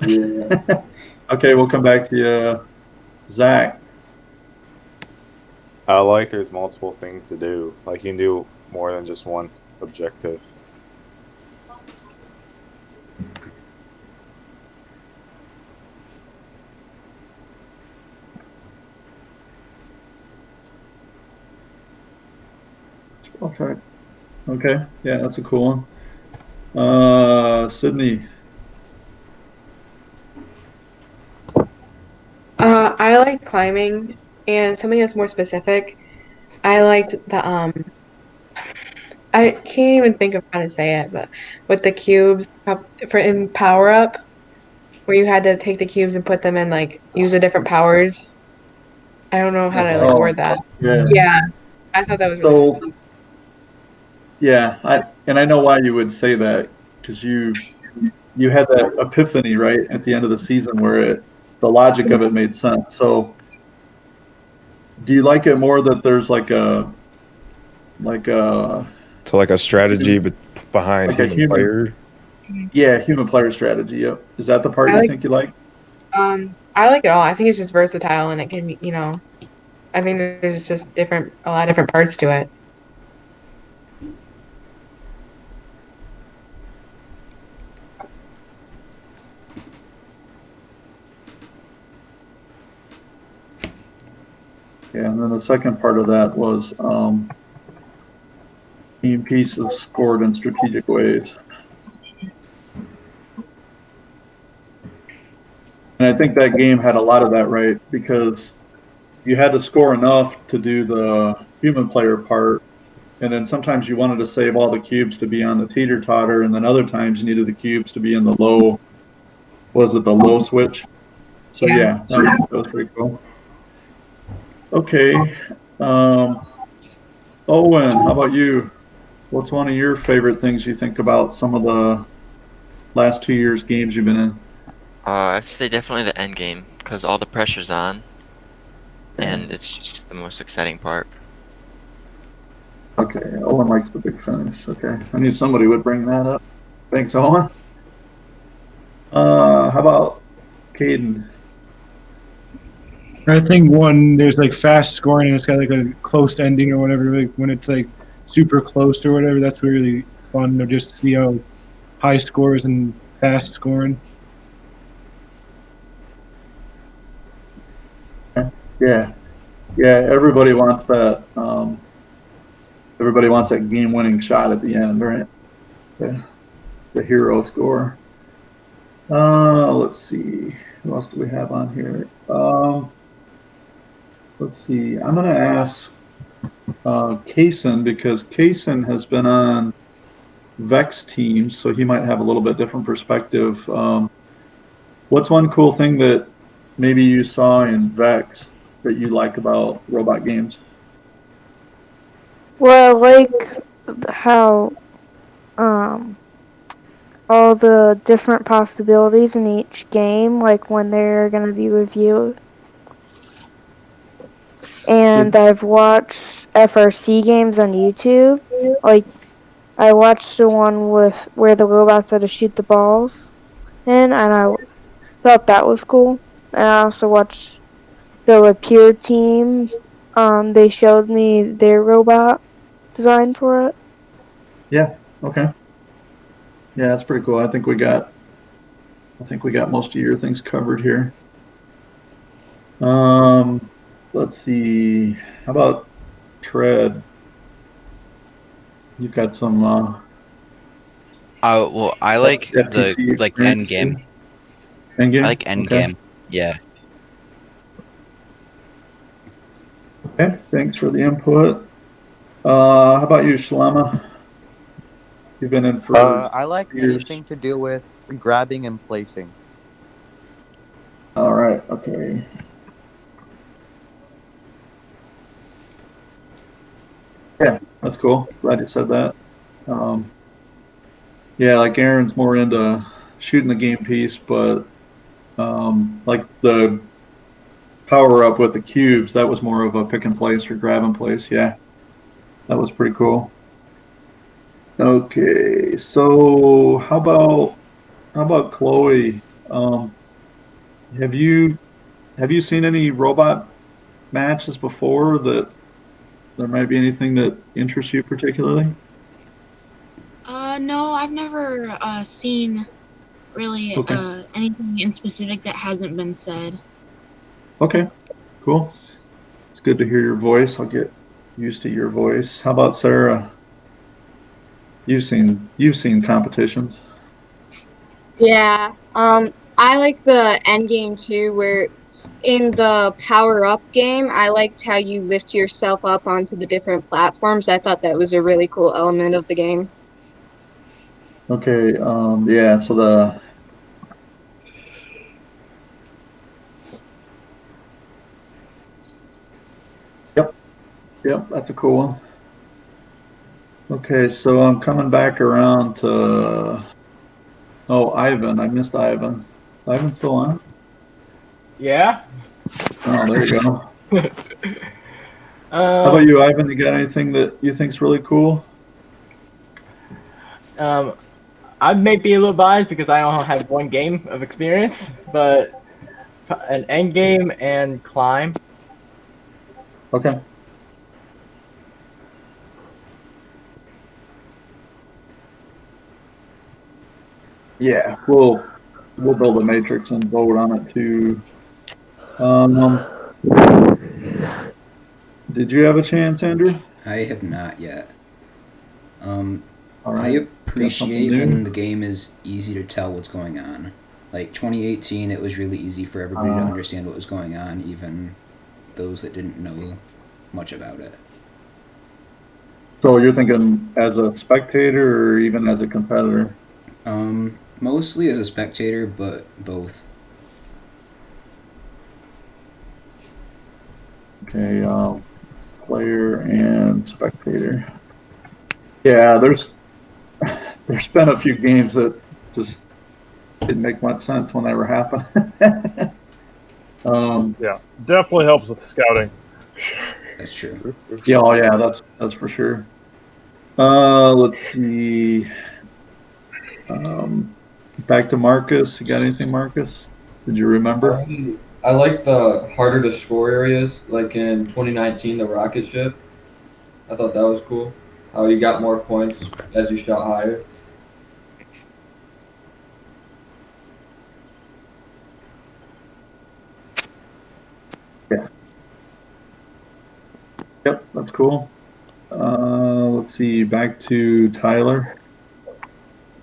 Yeah. Okay, we'll come back to you, Zach. I like there's multiple things to do. Like you can do more than just one objective. Okay. Okay. Yeah, that's a cool one. Sydney. I like climbing, and something that's more specific. I liked the I can't even think of how to say it, but with the cubes for in Power Up, where you had to take the cubes and put them in like use the different powers. I don't know how to like word that. Yeah. Yeah, I thought that was really So, cool. yeah, I know why you would say that because you had that epiphany right at the end of the season where the logic of it made sense. So, do you like it more that there's like a So like a strategy behind like a human player. Yeah, human player strategy. Yep. Is that the part you think you like? I like it all. I think it's just versatile and it can be, I think there's just a lot of different parts to it. Yeah, and then the second part of that was team pieces scored in strategic ways. And I think that game had a lot of that right because you had to score enough to do the human player part. And then sometimes you wanted to save all the cubes to be on the teeter-totter, and then other times you needed the cubes to be in the low, the low switch? So yeah, that was pretty cool. Okay. Owen, how about you? What's one of your favorite things you think about some of the last 2 years games you've been in? I'd say definitely the end game because all the pressure's on, and it's just the most exciting part. Okay, Owen likes the big finish. Okay, I knew somebody would bring that up. Thanks, Owen. How about Caden? I think one there's like fast scoring and it's got like a close ending or whatever. Like when it's like super close or whatever, that's really fun to just see how high scores and fast scoring. Yeah, yeah. Everybody wants that. Everybody wants that game-winning shot at the end, right? The hero score. Let's see. Who else do we have on here? Let's see. I'm going to ask Kaysen, because Kaysen has been on Vex teams, so he might have a little bit different perspective. What's one cool thing that maybe you saw in Vex that you like about robot games? Well, I like how all the different possibilities in each game, like when they're going to be reviewed. And I've watched FRC games on YouTube. Like, I watched the one with where the robots had to shoot the balls in, and I thought that was cool. And I also watched the Repair team. They showed me their robot design for it. Yeah. Okay. Yeah, that's pretty cool. I think we got most of your things covered here. Let's see. How about Tread? You've got some. Well, I like the FTC end game. End game. I like end Okay. game. Yeah. Okay. Thanks for the input. How about you, Shalama? You've been in for. I like years. anything to do with grabbing and placing. All right. Okay. Yeah, that's cool. Glad you said that. Yeah, like Aaron's more into shooting the game piece, but like the power up with the cubes, that was more of a pick and place or grab and place. Yeah, that was pretty cool. Okay, so how about Chloe? Have you seen any robot matches before that there might be anything that interests you particularly? No, I've never seen really Okay. anything in specific that hasn't been said. Okay, cool. It's good to hear your voice. I'll get used to your voice. How about Sarah? You've seen competitions. Yeah. I like the end game too, where in the power up game, I liked how you lift yourself up onto the different platforms. I thought that was a really cool element of the game. Okay, yeah, so the Yep, that's a cool one. Okay, so I'm coming back around to Ivan. I missed Ivan. Is Ivan still on? Yeah. Oh, there you go. How Um, about you, Ivan? You got anything that you think's really cool? I may be a little biased because I only have one game of experience, but an end game and climb. Okay. Yeah, we'll build a matrix and vote on it too. Did you have a chance, Andrew? I have not yet. All I right. appreciate Got something new? when the game is easy to tell what's going on. Like 2018, it was really easy for everybody to understand what was going on, even those that didn't know much about it. So you're thinking as a spectator or even as a competitor? Mostly as a spectator, but both. Okay, player and spectator. Yeah, there's been a few games that just didn't make much sense when they were happening. Yeah, definitely helps with scouting. That's true. Yeah, oh yeah, that's for sure. Let's see. Back to Marcus. You got anything, Marcus? Did you remember? I like the harder to score areas, like in 2019, the rocket ship. I thought that was cool. How you got more points as you shot higher. Yeah. Yep, that's cool. Let's see, back to Tyler.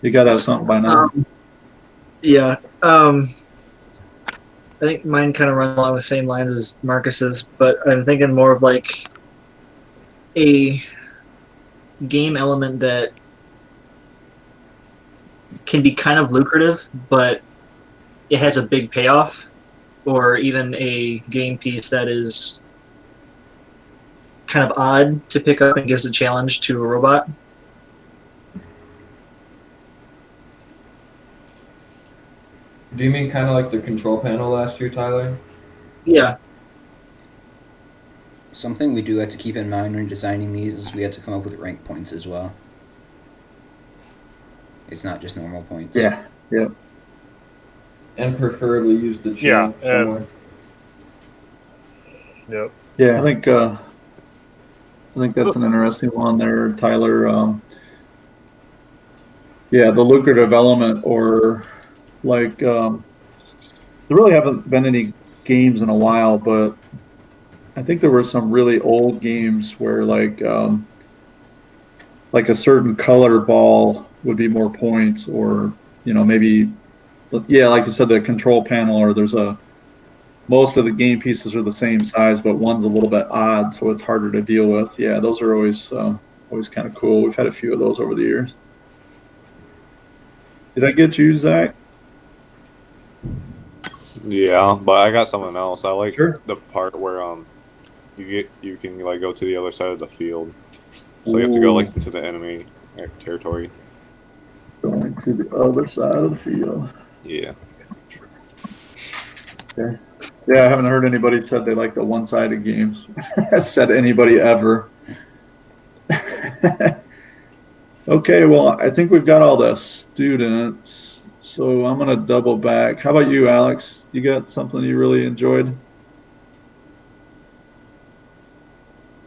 You gotta have something by now. Yeah. I think mine kind of run along the same lines as Marcus's, but I'm thinking more of like a game element that can be kind of lucrative, but it has a big payoff, or even a game piece that is kind of odd to pick up and gives a challenge to a robot. Do you mean kind of like the control panel last year, Tyler? Yeah. Something we do have to keep in mind when designing these is we have to come up with rank points as well. It's not just normal points. Yeah. Yep. And preferably use the chain somewhere. Yep. Yeah, I think that's an interesting one there, Tyler. Yeah, the lucrative element, or like there really haven't been any games in a while, but I think there were some really old games where like a certain color ball would be more points, or maybe like you said, the control panel, or most of the game pieces are the same size, but one's a little bit odd, so it's harder to deal with. Yeah, those are always kind of cool. We've had a few of those over the years. Did I get you, Zach? Yeah, but I got something else. I like Sure. the part where you can like go to the other side of the field. So you have to go like into the enemy territory. Going to the other side of the field. Yeah. Okay. Yeah, I haven't heard anybody said they like the one-sided games. Said anybody ever. Okay, well, I think we've got all the students, so I'm going to double back. How about you, Alex? You got something you really enjoyed?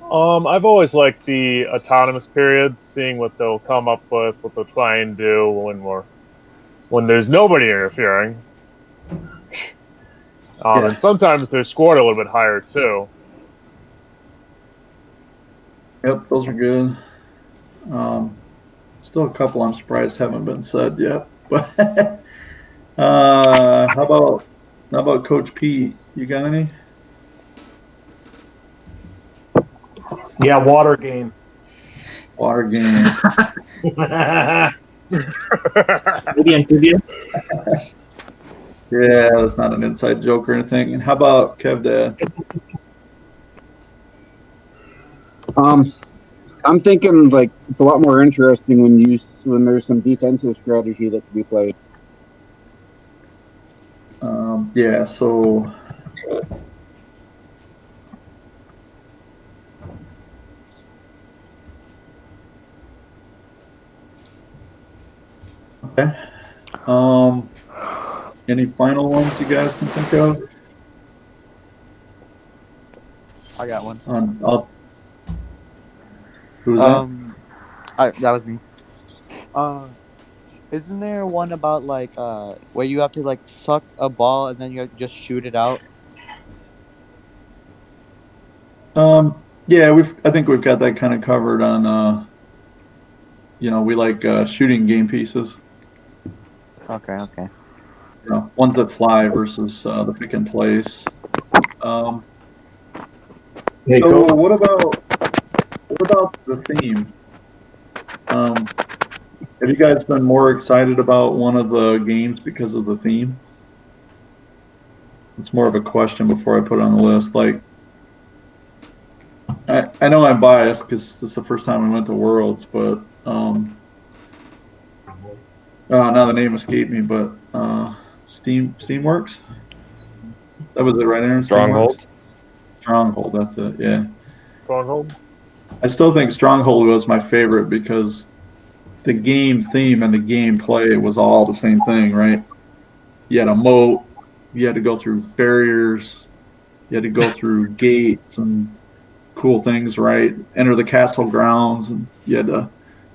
I've always liked the autonomous periods, seeing what they'll come up with, what they'll try and do when there's nobody interfering. And sometimes they're scored a little bit higher too. Yep, those are good. Still a couple I'm surprised haven't been said yet. But how about Coach Pete? You got any? Yeah, water game. Water game. Maybe amphibious. Yeah, that's not an inside joke or anything. And how about Kev Dad? I'm thinking like it's a lot more interesting when there's some defensive strategy that can be played. Yeah, so okay. Any final ones you guys can think of? I got one. Who's that? That was me. Isn't there one about like where you have to like suck a ball and then you just shoot it out? Yeah, I think we've got that kind of covered on we like shooting game pieces. Okay. Ones that fly versus the pick and place. So what about the theme? Have you guys been more excited about one of the games because of the theme? It's more of a question before I put it on the list. Like, I know I'm biased because this is the first time we went to Worlds, but now the name escaped me. But Steamworks. That was it, right, Aaron? Stronghold. Stronghold. That's it. Yeah. Stronghold. I still think Stronghold was my favorite because the game theme and the game play was all the same thing, right? You had a moat, you had to go through barriers, you had to go through gates and cool things, right? Enter the castle grounds, and you had to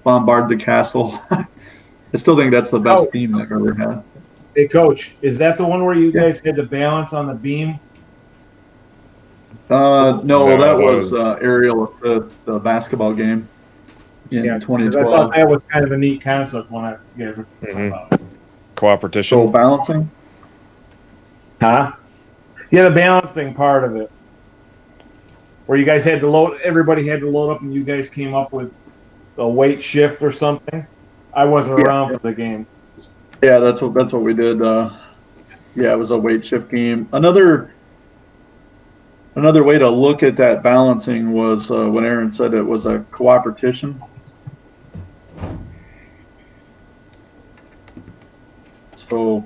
bombard the castle. I still think that's the best theme I've ever had. Hey, Coach, is that the one where you Yeah. guys had to balance on the beam? No, No, that that was was- aerial assist, the basketball game in Yeah, because I 2012. thought that was kind of a neat concept when you guys were talking about it. Cooperation. So balancing? Huh? Yeah, the balancing part of it. Where you guys had to load, everybody had to load up, and you guys came up with a weight shift or something. I wasn't around for the game. Yeah, that's what we did. Yeah, it was a weight shift game. Another way to look at that balancing was when Aaron said it was a cooperation. So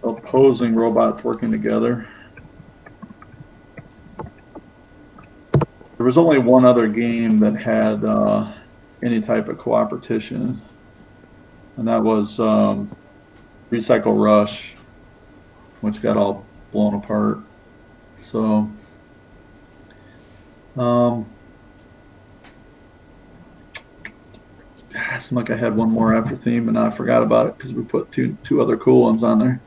opposing robots working together. There was only one other game that had any type of cooperation, and that was Recycle Rush, which got all blown apart. So, it seemed like I had one more after theme, and I forgot about it because we put two other cool ones on there.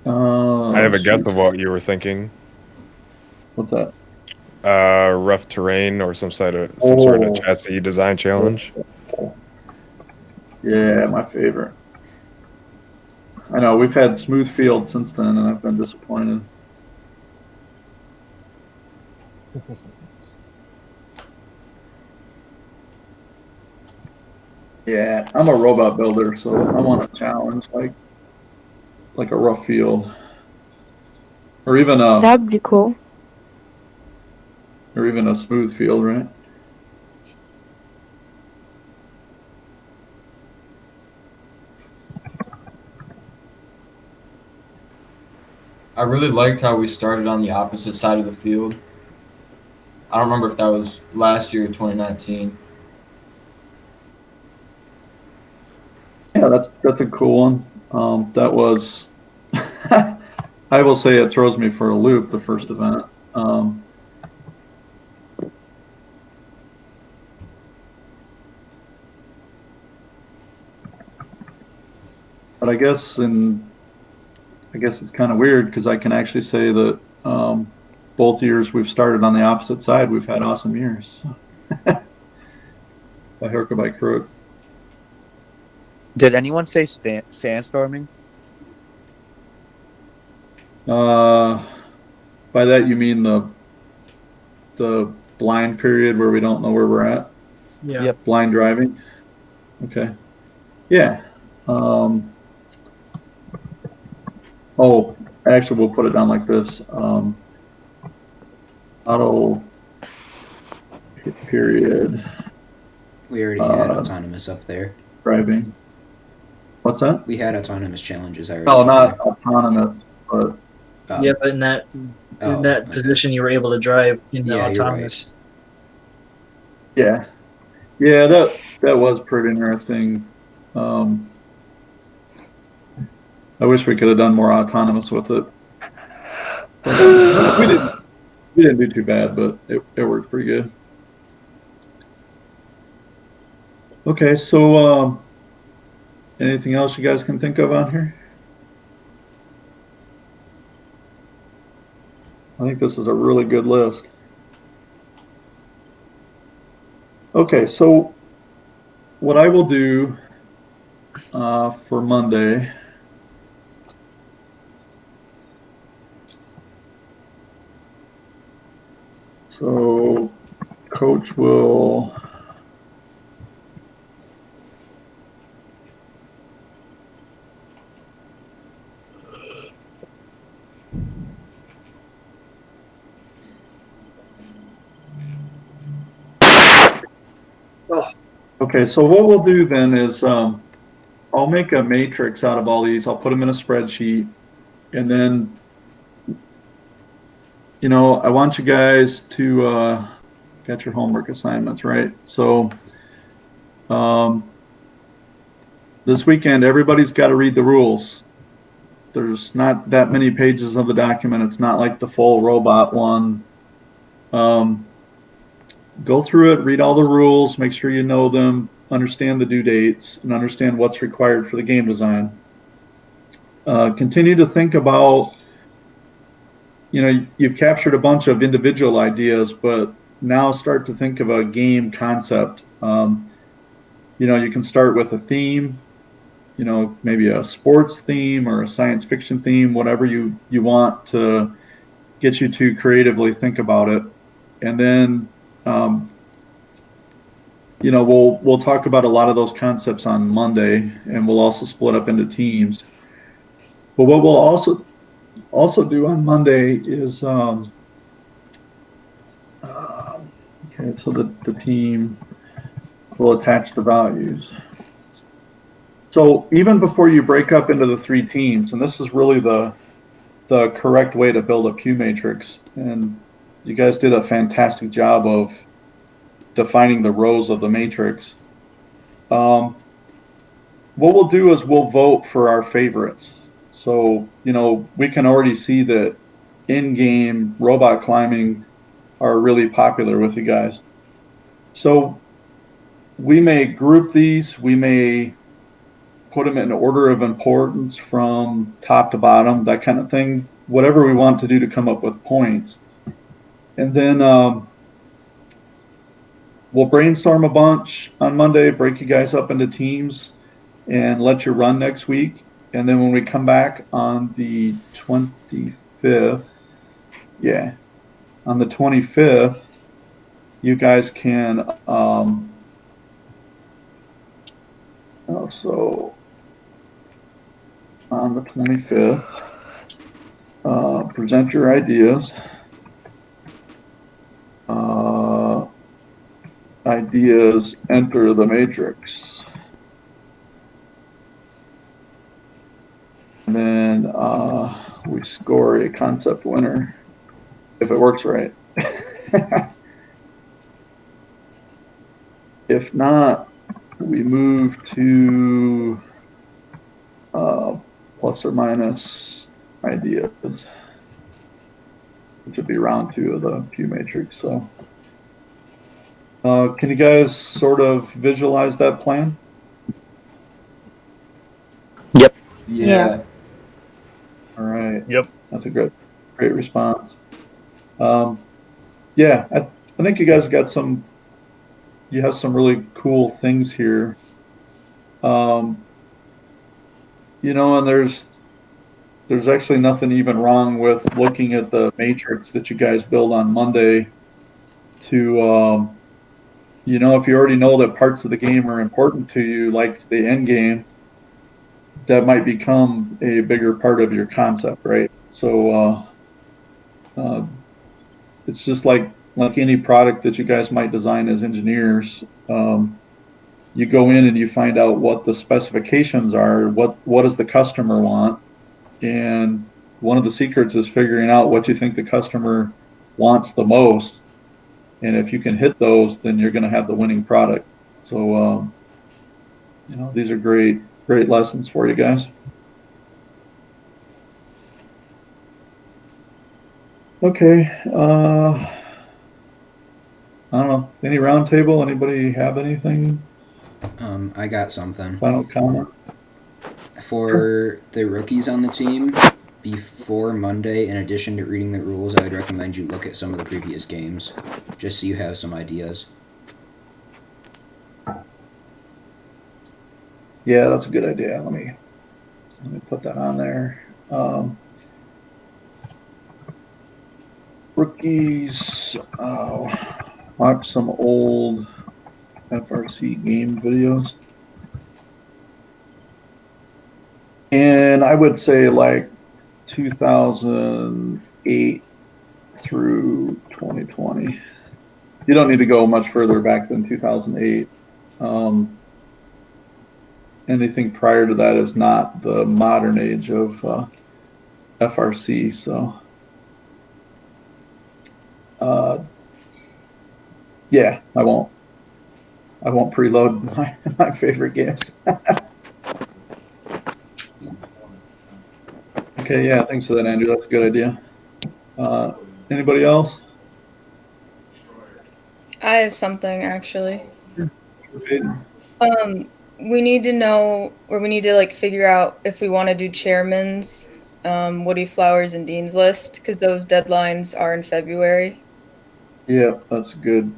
I have a guess of what you were thinking. What's that? Rough terrain or some sort of chassis design challenge. Yeah, my favorite. I know we've had smooth field since then, and I've been disappointed. Yeah, I'm a robot builder, so I want a challenge like a rough field, or even That'd be cool. a smooth field, right? I really liked how we started on the opposite side of the field. I don't remember if that was last year or 2019. Yeah, that's a cool one. That was, I will say, it throws me for a loop. The first event. But I guess it's kind of weird because I can actually say that both years we've started on the opposite side, we've had awesome years. By hook or by crook. Did anyone say sandstorming? By that you mean the blind period where we don't know where we're at? Yeah. Yep. Blind driving. Okay. Yeah. Oh, actually, we'll put it down like this. Auto period. We already had autonomous up there. Driving. What's that? We had autonomous challenges already. No, not autonomous, but. Yeah, but in that position, you were able to drive in the autonomous. Yeah, yeah, that was pretty interesting. I wish we could have done more autonomous with it. We didn't do too bad, but it worked pretty good. Okay, so anything else you guys can think of on here? I think this is a really good list. Okay, so what I will do for Monday, so Coach will Okay, so what we'll do then is I'll make a matrix out of all these. I'll put them in a spreadsheet, and then I want you guys to get your homework assignments, right? So this weekend, everybody's got to read the rules. There's not that many pages of the document. It's not like the full robot one. Go through it, read all the rules, make sure you know them, understand the due dates, and understand what's required for the game design. Continue to think about, you've captured a bunch of individual ideas, but now start to think of a game concept. You can start with a theme, maybe a sports theme or a science fiction theme, whatever you want to get you to creatively think about it. And then, we'll talk about a lot of those concepts on Monday, and we'll also split up into teams. But what we'll also do on Monday is, okay, so the team will attach the values. So even before you break up into the 3 teams, and this is really the correct way to build a Q matrix, and you guys did a fantastic job of defining the rows of the matrix. What we'll do is we'll vote for our favorites. So, we can already see that in-game robot climbing are really popular with you guys. So we may group these, we may put them in order of importance from top to bottom, that kind of thing, whatever we want to do to come up with points. And then we'll brainstorm a bunch on Monday, break you guys up into teams, and let you run next week. And then when we come back on the 25th, on the 25th, you guys can, so on the 25th, present your ideas. Ideas enter the matrix. And then we score a concept winner if it works right. If not, we move to plus or minus ideas, which would be round 2 of the Q matrix. So can you guys sort of visualize that plan? Yep. Yeah. All right. Yep. That's a great response. Yeah, I think you guys got you have some really cool things here. And there's actually nothing even wrong with looking at the matrix that you guys build on Monday to, if you already know that parts of the game are important to you, like the end game, that might become a bigger part of your concept, right? So it's just like any product that you guys might design as engineers. You go in and you find out what the specifications are, what does the customer want, and one of the secrets is figuring out what you think the customer wants the most. And if you can hit those, then you're going to have the winning product. So, these are great lessons for you guys. Okay. I don't know. Any roundtable? Anybody have anything? I got something. Final comment? For the rookies on the team, before Monday, in addition to reading the rules, I would recommend you look at some of the previous games, just so you have some ideas. Yeah, that's a good idea. Let me put that on there. Rookies, watch some old FRC game videos. And I would say like 2008 through 2020. You don't need to go much further back than 2008. Anything prior to that is not the modern age of FRC. So, yeah, I won't preload my favorite games. Okay, yeah, thanks for that, Andrew. That's a good idea. Anybody else? I have something actually. Peyton? We need to know, or we need to like figure out if we want to do chairman's, Woody Flowers and Dean's list, because those deadlines are in February. Yeah, that's good.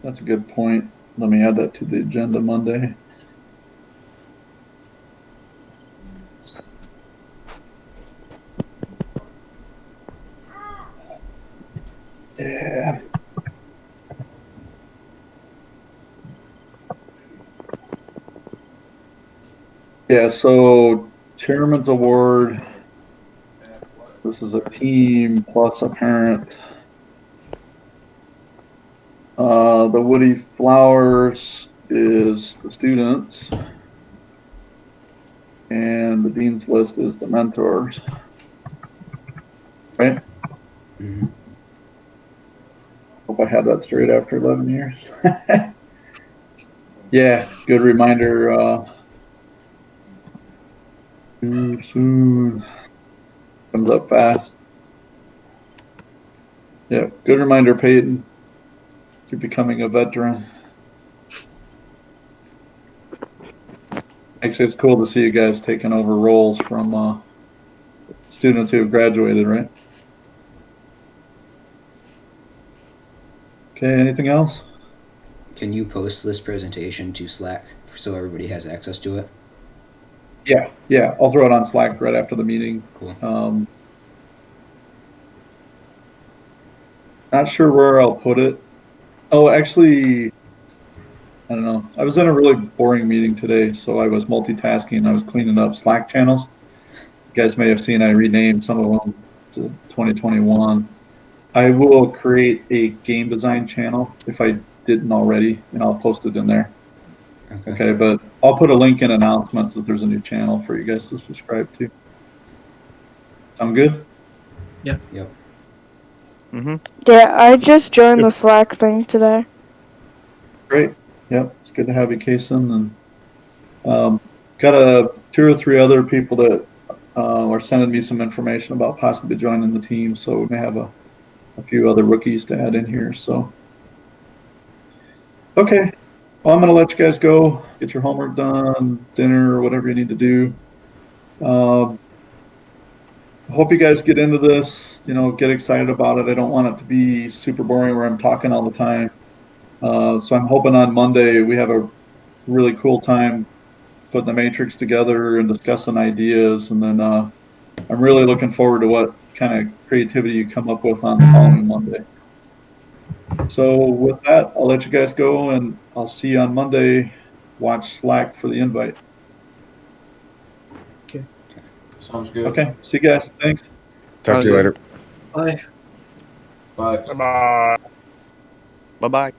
That's a good point. Let me add that to the agenda Monday. Yeah. Yeah, so chairman's award. This is a team plus a parent. The Woody Flowers is the students. And the dean's list is the mentors. Right? Mm-hmm. Hope I had that straight after 11 years. Yeah, good reminder. Too soon. Comes up fast. Yeah, good reminder, Peyton. You're becoming a veteran. Actually, it's cool to see you guys taking over roles from students who have graduated, right? Okay, anything else? Can you post this presentation to Slack so everybody has access to it? Yeah, I'll throw it on Slack right after the meeting. Cool. Not sure where I'll put it. Oh, actually, I don't know. I was in a really boring meeting today, so I was multitasking. I was cleaning up Slack channels. You guys may have seen I renamed some of them to 2021. I will create a game design channel if I didn't already, and I'll post it in there. Okay, but I'll put a link in announcements that there's a new channel for you guys to subscribe to. Sound good? Yeah. Yep. Yeah, I just joined the Slack thing today. Great. Yep, it's good to have you, Kason. And got two or three other people that are sending me some information about possibly joining the team. So we may have a few other rookies to add in here. So, okay. Well, I'm going to let you guys go. Get your homework done, dinner, or whatever you need to do. Hope you guys get into this, get excited about it. I don't want it to be super boring where I'm talking all the time. So I'm hoping on Monday we have a really cool time putting the matrix together and discussing ideas. And then I'm really looking forward to what kind of creativity you come up with on the following Monday. So with that, I'll let you guys go and I'll see you on Monday. Watch Slack for the invite. Okay. Sounds good. Okay. See you guys. Thanks. Talk to you later. Bye. Bye. Bye. Bye bye.